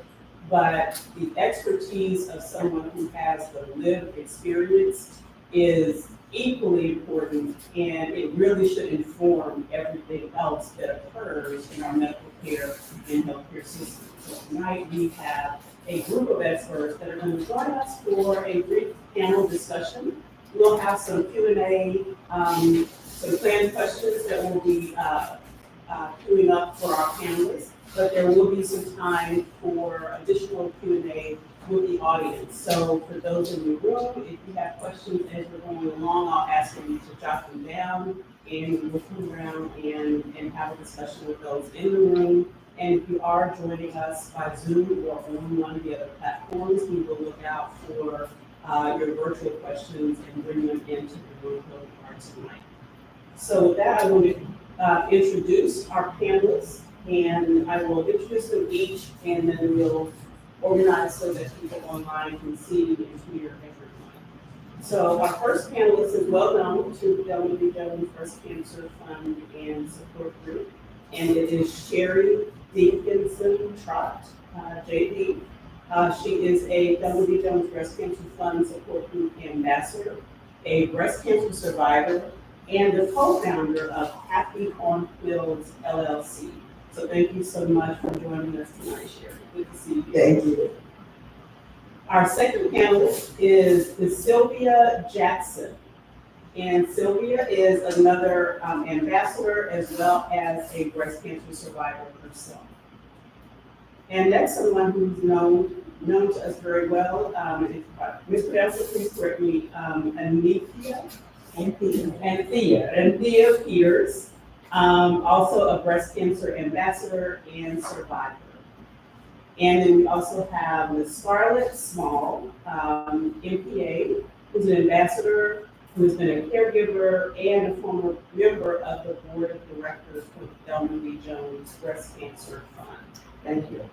but the expertise of someone who has the lived experience is equally important, and it really should inform everything else that occurs in our medical care and healthcare system. So tonight we have a group of experts that are going to join us for a brief panel discussion. We'll have some Q&A, some planned questions that will be queuing up for our panelists, but there will be some time for additional Q&A with the audience. So for those in the room, if you have questions as we're going along, I'll ask you to jot them down, and we'll come around and have a discussion with those in the room. And if you are joining us by Zoom or on one of the other platforms, we will look out for your virtual questions and bring them into the room where we are tonight. So with that, I want to introduce our panelists, and I will introduce them each, and then we'll organize so that people online can see and hear everyone. So our first panelist is well known to the Thelma D.Jones Breast Cancer Fund and Support Group, and it is Sheri Denkensohn-Trott, JD. She is a Thelma D.Jones Breast Cancer Fund Support Group Ambassador, a breast cancer survivor, and the co-founder of Happy on Pills LLC. So thank you so much for joining us tonight, Sheri. Good to see you. Thank you. Our second panelist is Sylvia Jackson. And Sylvia is another ambassador as well as a breast cancer survivor herself. And next, someone who's known to us very well, Ms. Professor, please correct me, Anthea Peters, also a breast cancer ambassador and survivor. And then we also have Ms. Scarlett Small, MPA, who's an ambassador, who's been a caregiver and a former member of the board of directors for the Thelma D.Jones Breast Cancer Fund. Thank you.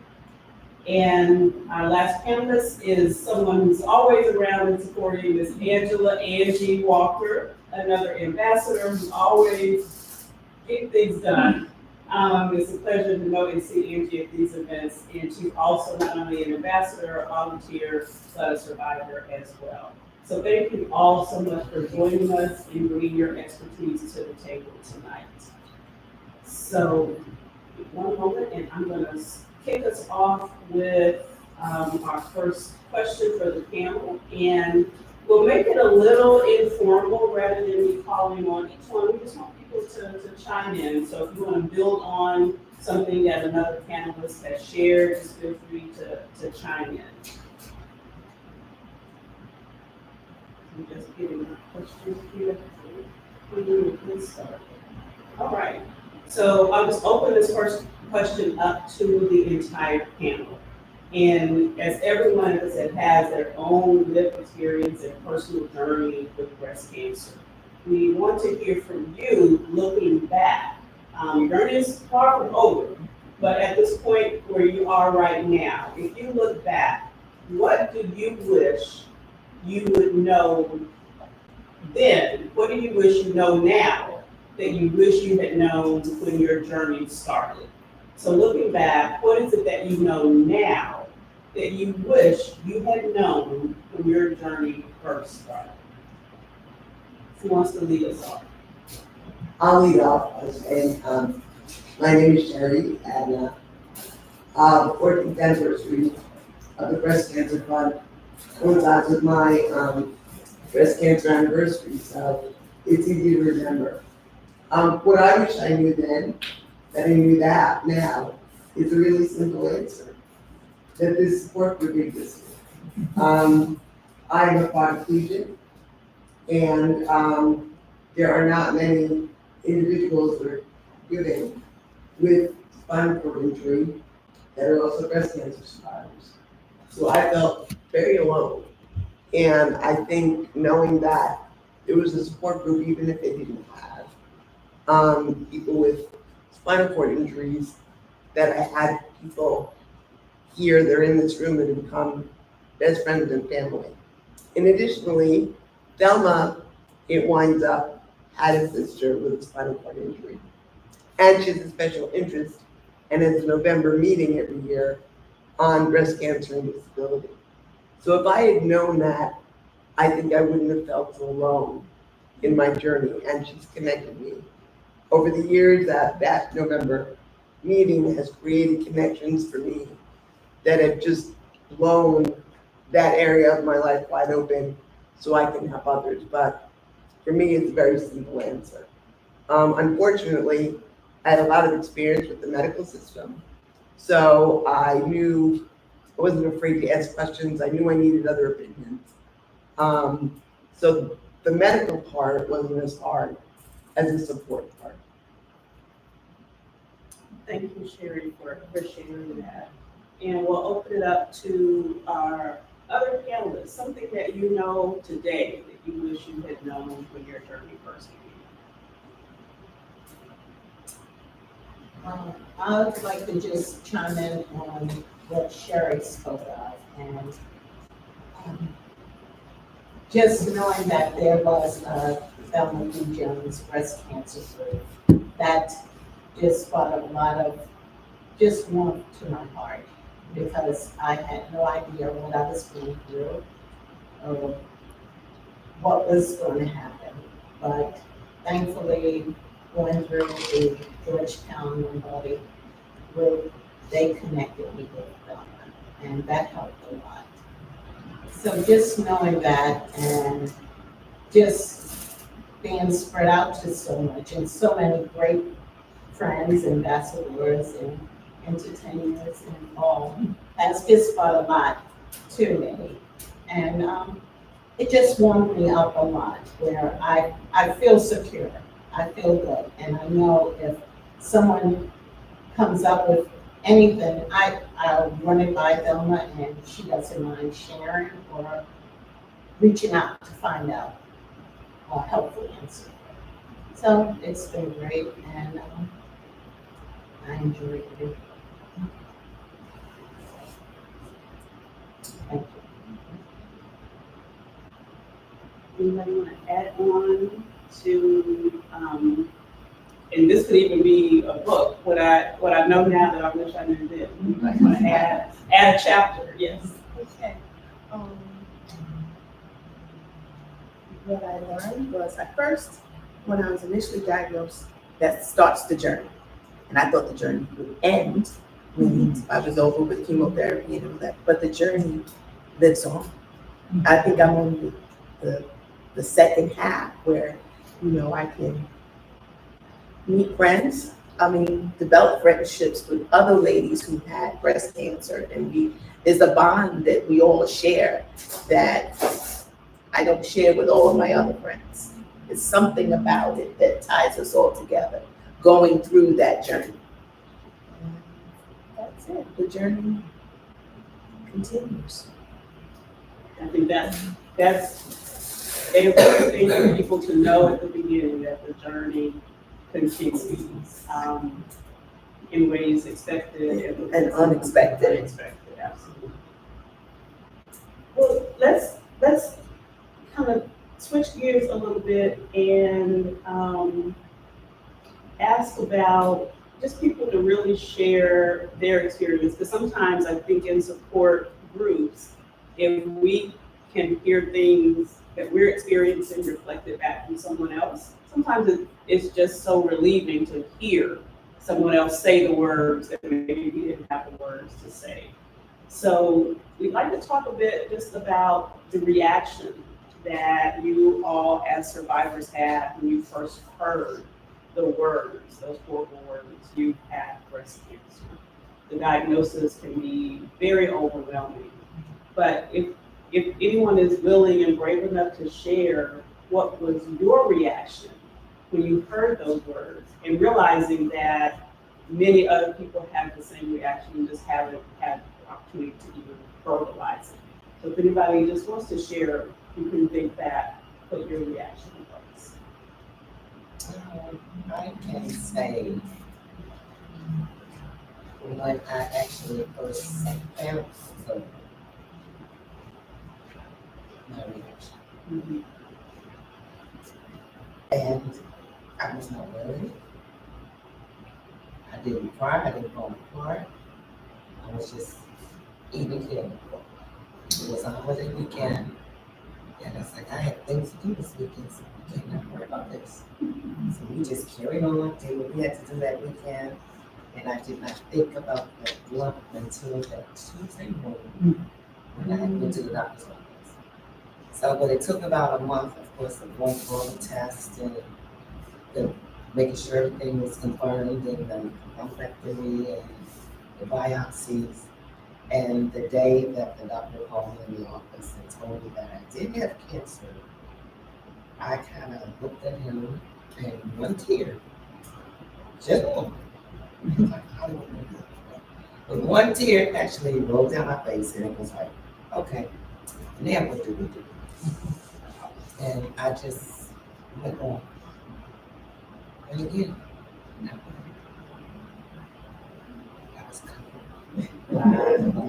And our last panelist is someone who's always around and supporting Ms. Angie Walker, another ambassador who always gets things done. It's a pleasure to know and see Angie at these events, and she's also not only an ambassador, a volunteer, but a survivor as well. So thank you all so much for joining us and bringing your expertise to the table tonight. So one moment, and I'm going to kick us off with our first question for the panel, and we'll make it a little informal rather than me calling on each one. We just want people to chime in. So if you want to build on something that another panelist has shared, just feel free to chime in. I'm just getting a question here. All right. So I'll just open this first question up to the entire panel. And as everyone has their own lived experience and personal journey with breast cancer, we want to hear from you looking back. Your journey is far from over, but at this point where you are right now, if you look back, what do you wish you would know then? What do you wish you know now that you wish you had known when your journey started? So looking back, what is it that you know now that you wish you had known when your journey first started? Who wants to lead us off? I'll lead off, and my name is Sheri, and the 14th anniversary of the Breast Cancer Fund coincides with my breast cancer anniversary, so it's easy to remember. What I wish I knew then, that I knew that now, is a really simple answer, that this support group existed. I am a quadriplegic, And, there are not many individuals that are living with spinal cord injury that are also breast cancer survivors. So I felt very alone. And I think knowing that there was a support group, even if they didn't have people with spinal cord injuries, that I had people here, they're in this room, that have become best friends and family. And additionally, Thelma, it winds up, had a sister with a spinal cord injury. And she has a special interest, and it's a November meeting every year on breast cancer and disability. So if I had known that, I think I wouldn't have felt so alone in my journey, and she's connected me. Over the years, that November meeting has created connections for me that have just blown that area of my life wide open so I can help others. But for me, it's a very simple answer. Unfortunately, I had a lot of experience with the medical system. So I wasn't afraid to ask questions. I knew I needed other opinions. So the medical part wasn't as hard as the support part. Thank you, Sheri, for sharing that. And we'll open it up to our other panelists, something that you know today that you wish you had known when your journey first began. I would like to just chime in on what Sheri spoke of, and just knowing that there was a Thelma D.Jones breast cancer group, that just brought a lot of just warmth to my heart, because I had no idea what I was going through or what was going to happen. But thankfully, going through the Georgetown Lombardi group, they connected me with them, and that helped a lot. So just knowing that, and just being spread out to so much, and so many great friends, ambassadors, and entertainers, and all, has just brought a lot to me. And it just warmed me up a lot, where I feel secure, I feel good, and I know if someone comes up with anything, I'll run it by Thelma, and she doesn't mind sharing or reaching out to find out a helpful answer. So it's been great, and I enjoyed it. Thank you. Anybody want to add on to, and this could even be a book, what I know now that I wish I knew then. Anybody want to add a chapter? Yes. Okay. What I learned was, at first, when I was initially diagnosed, that starts the journey. And I thought the journey would end when I was over with chemotherapy and all that, but the journey lives on. I think I'm on the second half where, I can meet friends. Develop friendships with other ladies who had breast cancer, and there's a bond that we all share that I don't share with all of my other friends. There's something about it that ties us all together, going through that journey. That's it. The journey continues. I think that's an important thing for people to know at the beginning, that the journey continues in ways expected And unexpected. Unexpected, absolutely. Well, let's kind of switch gears a little bit and ask about just people to really share their experience, because sometimes I think in support groups, if we can hear things that we're experiencing reflected back from someone else, sometimes it's just so relieving to hear someone else say the words that maybe we didn't have the words to say. So we'd like to talk a bit just about the reaction that you all as survivors had when you first heard the words, those horrible words, you had breast cancer. The diagnosis can be very overwhelming, but if anyone is willing and brave enough to share what was your reaction when you heard those words, and realizing that many other people have the same reaction and just haven't had the opportunity to even verbalize it. So if anybody just wants to share, you can think back what your reaction was. I can say when I actually first found my reaction. And I was not worried. I didn't cry, I didn't fall apart. I was just eating cake. It was a holiday weekend. And I was like, I had things to do this weekend, so we can't not worry about this. So we just carried on, did what we had to do that weekend. And I did not think about that lump until that Tuesday morning when I went to the doctor's office. So, but it took about a month, of course, of going through all the tests and making sure everything was confirmed, and the lumpectomy and the biopsies. And the day that the doctor called me in the office and told me that I did have cancer, I kind of looked at him and one tear, just one. But one tear actually rolled down my face, and it was like, okay, now what do we do? And I just went on. And again, I was covered.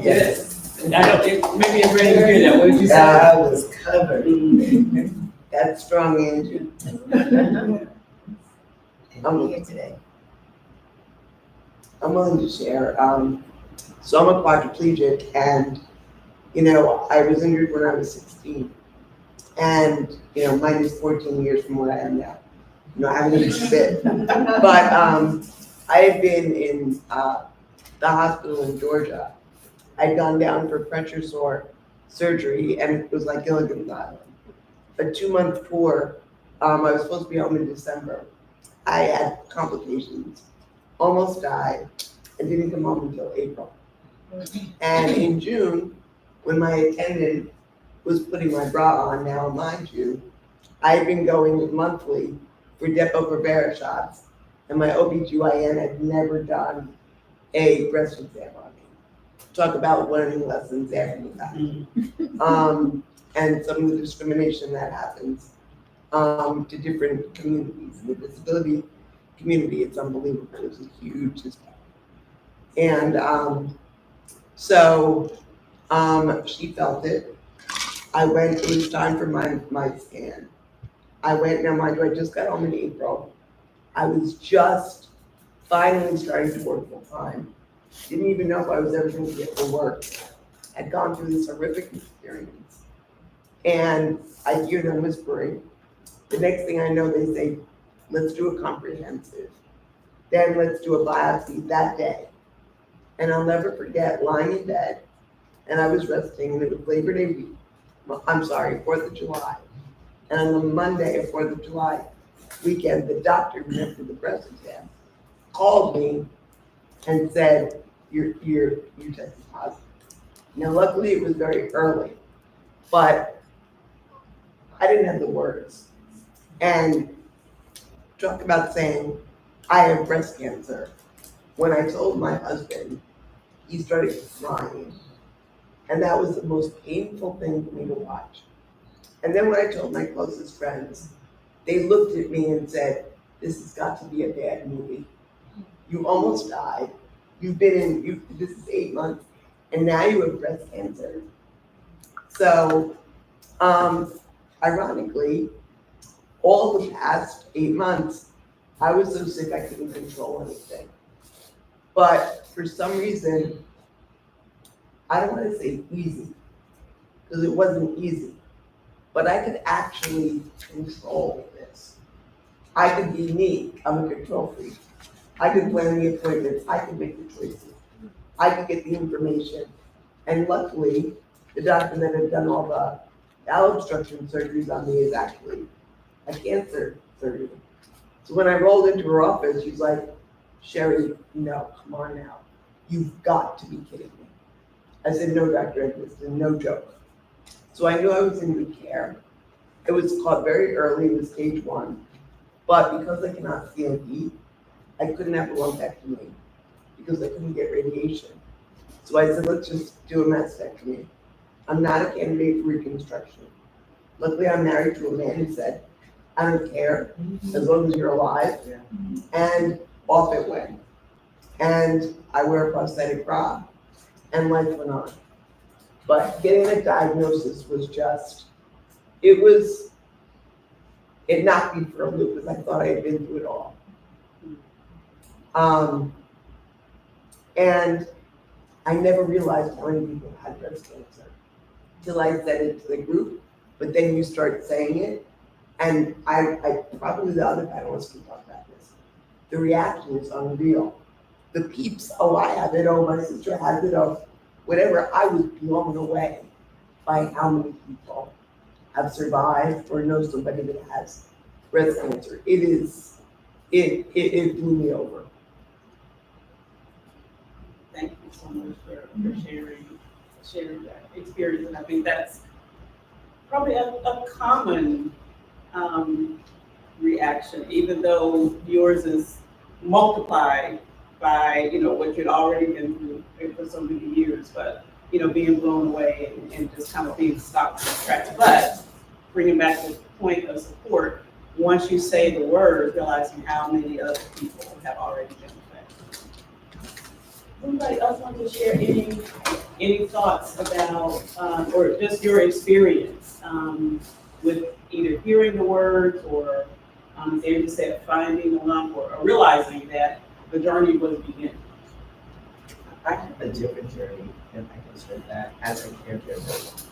Yes. I don't think, maybe I'm ready to hear that. What did you say? I was covered. That's strong, Andrew. I'm here today. I'm willing to share. So I'm a quadriplegic, and I was injured when I was 16, and mine is 14 years from where I am now. I haven't aged a bit, but I had been in the hospital in Georgia. I'd gone down for pressure sore surgery, and it was like Gilligan's Island. A 2-month tour. I was supposed to be home in December. I had complications, almost died, and didn't come home until April. And in June, when my attendant was putting my bra on, now mind you, I had been going monthly for Depo-Provera shots, and my OBGYN had never done a breast exam on me. Talk about learning lessons after that. And some of the discrimination that happens to different communities. In the disability community, it's unbelievable. It's a huge impact. And so she felt it. I went, it was time for my scan. I went, now mind you, I just got home in April. I was just finally starting to work full time. Didn't even know if I was ever going to get to work. I'd gone through this horrific experience. And I hear them whispering. The next thing I know, they say, let's do a comprehensive. Then let's do a biopsy that day. And I'll never forget lying in bed, and I was resting, and it was Labor Day week. I'm sorry, 4th of July. And on the Monday of 4th of July weekend, the doctor who went for the breast exam called me and said, you tested positive. Now, luckily it was very early, but I didn't have the words. And talk about saying, I have breast cancer. When I told my husband, he started crying. And that was the most painful thing for me to watch. And then when I told my closest friends, they looked at me and said, this has got to be a bad movie. You almost died. You've been in, this is 8 months, and now you have breast cancer. So, ironically, all the past 8 months, I was so sick I couldn't control anything. But for some reason, I don't want to say easy, because it wasn't easy, but I could actually control this. I could be me, I'm a control freak. I could plan the appointments, I could make the choices. I could get the information. And luckily, the doctor that had done all the bowel obstruction surgeries on me is actually a cancer surgeon. So when I rolled into her office, she's like, Sheri, no, come on now. You've got to be kidding me. I said, no, Dr. Eggleston, no joke. So I knew I was in good care. It was caught very early, it was stage 1. But because I cannot see and eat, I couldn't have a lumpectomy because I couldn't get radiation. So I said, let's just do a mastectomy. I'm not a candidate for reconstruction. Luckily, I'm married to a man who said, I don't care, as long as you're alive. And off it went. And I wear a prosthetic bra, and life went on. But getting a diagnosis was just, it knocked me for a loop because I thought I had been through it all. And I never realized how many people had breast cancer till I said it to the group, but then you start saying it, and I probably the other panelists can talk about this. The reaction is unreal. The peeps, oh, I have it, oh, my sister has it, oh, whatever. I was blown away by how many people have survived or know somebody that has breast cancer. It blew me over. Thank you so much for sharing that experience. And I think that's probably a common reaction, even though yours is multiplied by, what you'd already been through for so many years, but, being blown away and just kind of being stopped in its tracks. But bringing back the point of support, once you say the word, realizing how many other people have already been affected. Anybody else want to share any thoughts about, or just your experience with either hearing the words or, as Andrew said, finding a lump or realizing that the journey was beginning? I have a different journey, if I can share that, as a caregiver.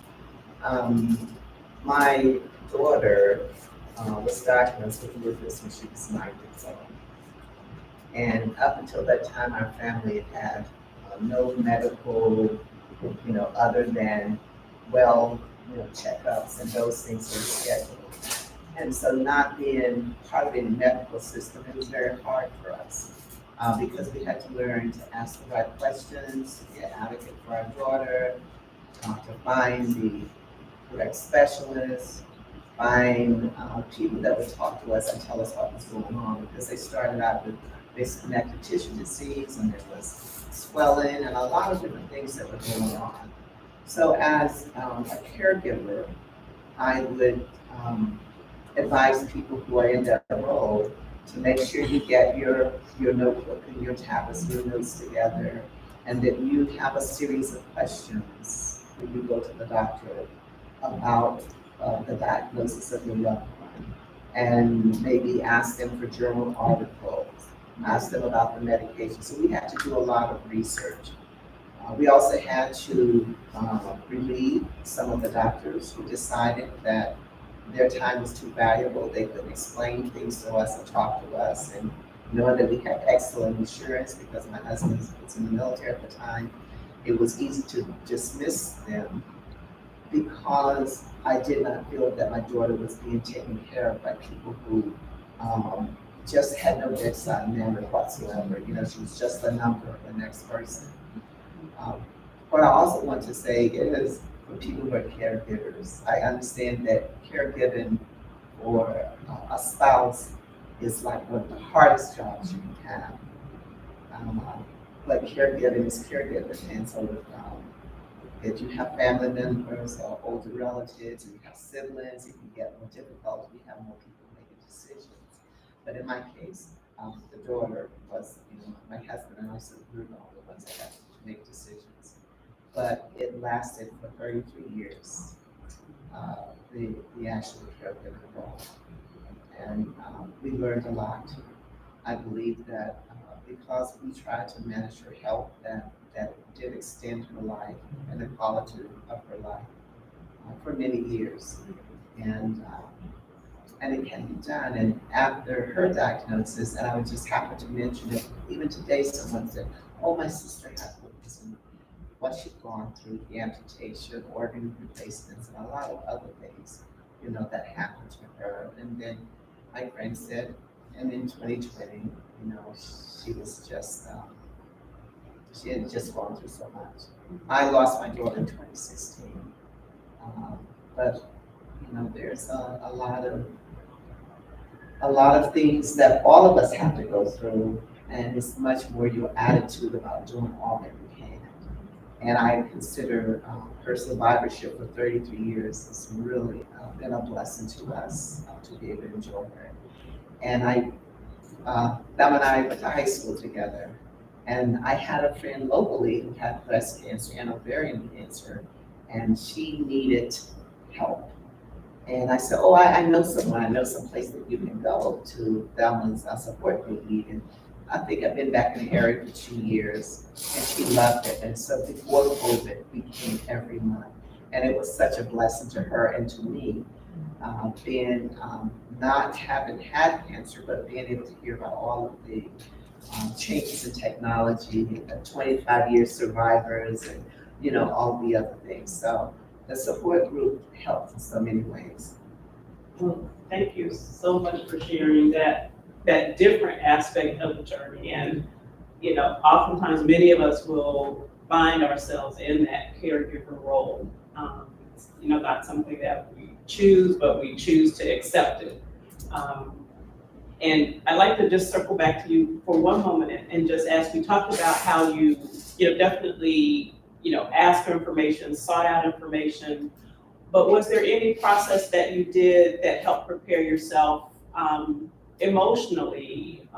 My daughter was diagnosed with lupus when she was 9 years old. And up until that time, our family had no medical, other than checkups and those things were scheduled. And so not being part of any medical system, it was very hard for us because we had to learn to ask the right questions, to be an advocate for our daughter, to find the correct specialists, find people that would talk to us and tell us what was going on, because they started out with basic connective tissue disease, and there was swelling and a lot of different things that were going on. So as a caregiver, I would advise people who are in that role to make sure you get your notebook and your tablets and your notes together, and that you have a series of questions when you go to the doctor about the diagnosis of your loved one, and maybe ask them for journal articles, ask them about the medication. So we had to do a lot of research. We also had to relieve some of the doctors who decided that their time was too valuable. They couldn't explain things to us and talk to us. And knowing that we had excellent insurance because my husband was in the military at the time, it was easy to dismiss them because I did not feel that my daughter was being taken care of by people who just had no bedside manner whatsoever. She was just a number of the next person. What I also want to say is, for people who are caregivers, I understand that caregiving for a spouse is like one of the hardest jobs you can have. But caregiving is caregiving, and so if you have family members or older relatives, or you have siblings, it can get more difficult. You have more people making decisions. But in my case, the daughter was, my husband and I sort of were the ones that had to make decisions. But it lasted for 33 years, the actual caregiving role. And we learned a lot. I believe that because we tried to manage her health, that did extend her life and the quality of her life for many years. And it can be done. And after her diagnosis, and I would just happen to mention it, even today someone said, oh, my sister has lupus, and what she'd gone through, the amputation, organ replacements, and a lot of other things, that happened to her. And then my friend said, and in 2020, she was just, she had just gone through so much. I lost my daughter in 2016, but You know, there's a lot of things that all of us have to go through, and it's much more your attitude about doing all that you can. And I consider her survivorship for 33 years has really been a blessing to us to be able to enjoy her. And Thelma and I went to high school together. And I had a friend locally who had breast cancer and ovarian cancer, and she needed help. And I said, oh, I know someone, I know some place that you can go to Thelma's support group meeting. I think I've been back in the area for 2 years, and she loved it. And so before COVID, we came every month. And it was such a blessing to her and to me, being not having had cancer, but being able to hear about all of the changes in technology, the 25-year survivors, and you know, all the other things. So the support group helps in so many ways. Well, thank you so much for sharing that different aspect of the journey. And you know, oftentimes many of us will find ourselves in that caregiver role. It's, you know, not something that we choose, but we choose to accept it. And I'd like to just circle back to you for one moment and just ask, you talked about how you know, definitely, you know, asked for information, sought out information, but was there any process that you did that helped prepare yourself emotionally,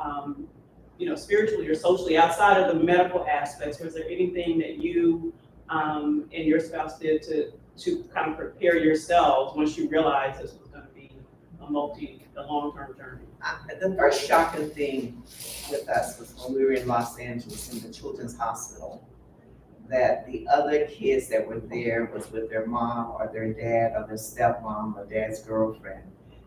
you know, spiritually or socially, outside of the medical aspects? Was there anything that you and your spouse did to kind of prepare yourselves once you realized this was going to be a long-term journey? The first shocking thing with us was when we were in Los Angeles in the Children's Hospital, that the other kids that were there was with their mom or their dad or their stepmom or dad's girlfriend.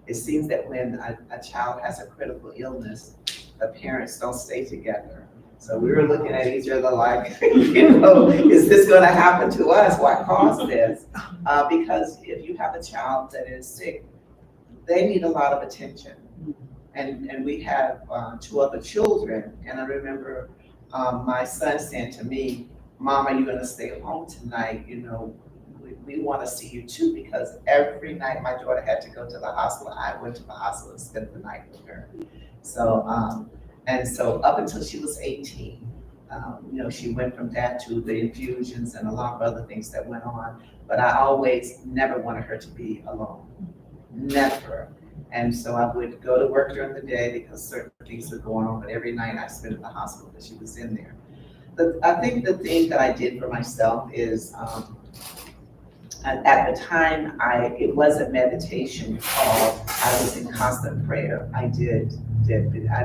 It seems that when a child has a critical illness, the parents don't stay together. So we were looking at each other like, you know, is this gonna happen to us? What caused this? Because if you have a child that is sick, they need a lot of attention. And we have 2 other children, and I remember my son saying to me, Mom, are you gonna stay home tonight? You know, we wanna see you too, because every night my daughter had to go to the hospital. I went to the hospital and spent the night with her. So, and so up until she was 18, you know, she went from that to the infusions and a lot of other things that went on, but I always never wanted her to be alone, never. And so I would go to work during the day because certain things were going on, but every night I spent at the hospital because she was in there. But I think the thing that I did for myself is, at the time, it wasn't meditation called, I was in constant prayer. I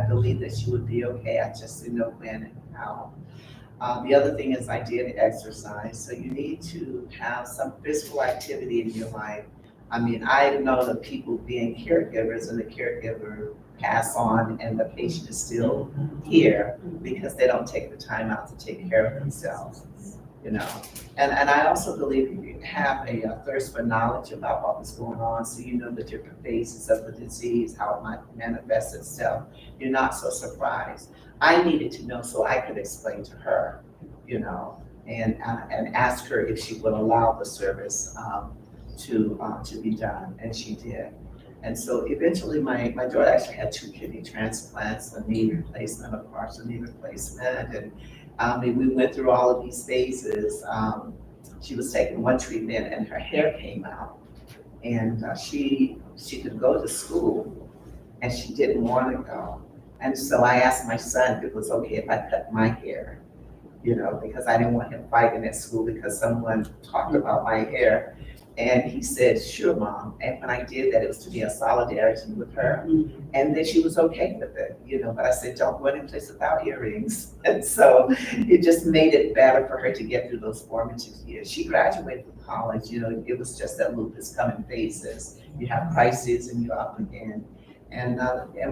believed that she would be okay. I just didn't know when and how. The other thing is I did exercise. So you need to have some physical activity in your life. I mean, I know the people being caregivers and the caregiver pass on and the patient is still here because they don't take the time out to take care of themselves, you know. And I also believe you have a thirst for knowledge about what was going on, so you know the different phases of the disease, how it might manifest itself. You're not so surprised. I needed to know so I could explain to her, you know, and ask her if she would allow the service to be done, and she did. And so eventually my daughter actually had 2 kidney transplants, a knee replacement, a partial knee replacement, and we went through all of these phases. She was taking one treatment and her hair came out, and she could go to school and she didn't want to go. And so I asked my son if it was okay if I cut my hair, you know, because I didn't want him fighting at school because someone talked about my hair. And he said, sure, Mom. And when I did that, it was to be a solidarity with her. And then she was okay with it, you know, but I said, don't go any place without earrings. And so it just made it better for her to get through those formative years. She graduated from college, you know, it was just that lupus come in phases. You have crises and you're up again. And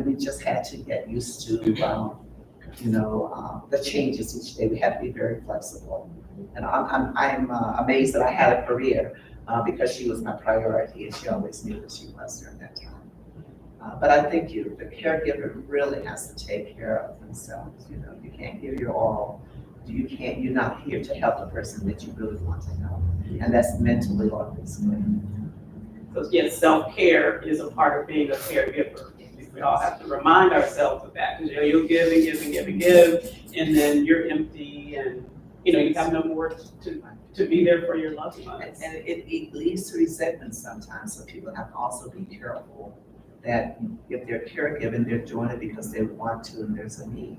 we just had to get used to, you know, the changes each day. We had to be very flexible. And I'm amazed that I had a career. Because she was my priority and she always knew that she was during that time. But I think the caregiver really has to take care of themselves. You know, you can't give your all. You're not here to help the person that you really want to help. And that's mentally or physically. Because yes, self-care is a part of being a caregiver. We all have to remind ourselves of that, because you'll give and give and give and give, and then you're empty, and you have no more to be there for your loved ones. And it leads to resentment sometimes, so people have to also be careful that if they're caregiving, they're doing it because they want to and there's a need.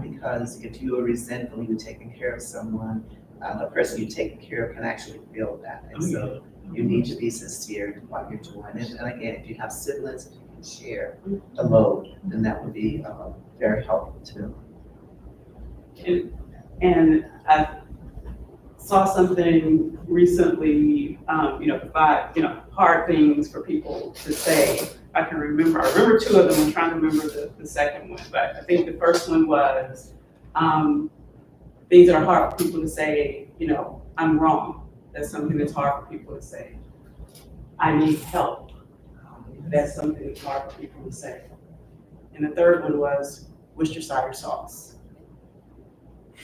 Because if you are resentful, you're taking care of someone, the person you're taking care of can actually feel that. And so you need to be sincere in what you're doing. And again, if you have siblings, if you can share the load, then that would be very helpful too. And I saw something recently, provide, hard things for people to say. I remember two of them. I'm trying to remember the second one, but I think the first one was things that are hard for people to say. I'm wrong. That's something that's hard for people to say. I need help. That's something that's hard for people to say. And the third one was Worcestershire sauce.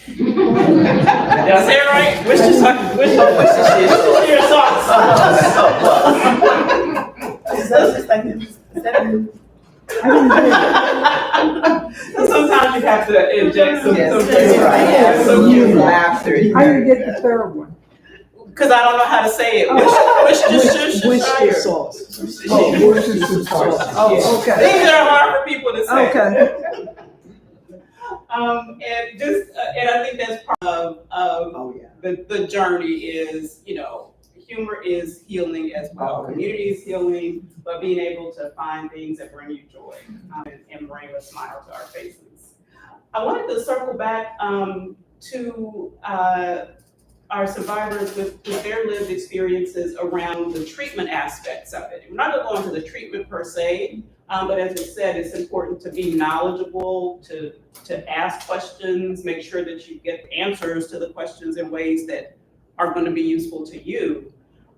Did I say it right? Worcestershire sauce. Sometimes you have to inject some laughter. How do you get the third one? Because I don't know how to say it. Worcestershire sauce. Worcestershire sauce. Oh, okay. Things that are hard for people to say. Okay. And I think that's part of the journey is, humor is healing as well. Community is healing, but being able to find things that bring you joy and bring a smile to our faces. I wanted to circle back to our survivors with their lived experiences around the treatment aspects of it. We're not going to go into the treatment per se, but as I said, it's important to be knowledgeable, to ask questions, make sure that you get answers to the questions in ways that are going to be useful to you.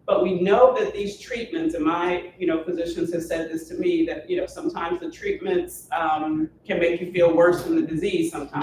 But we know that these treatments, and my physicians have said this to me, that sometimes the treatments can make you feel worse than the disease sometimes.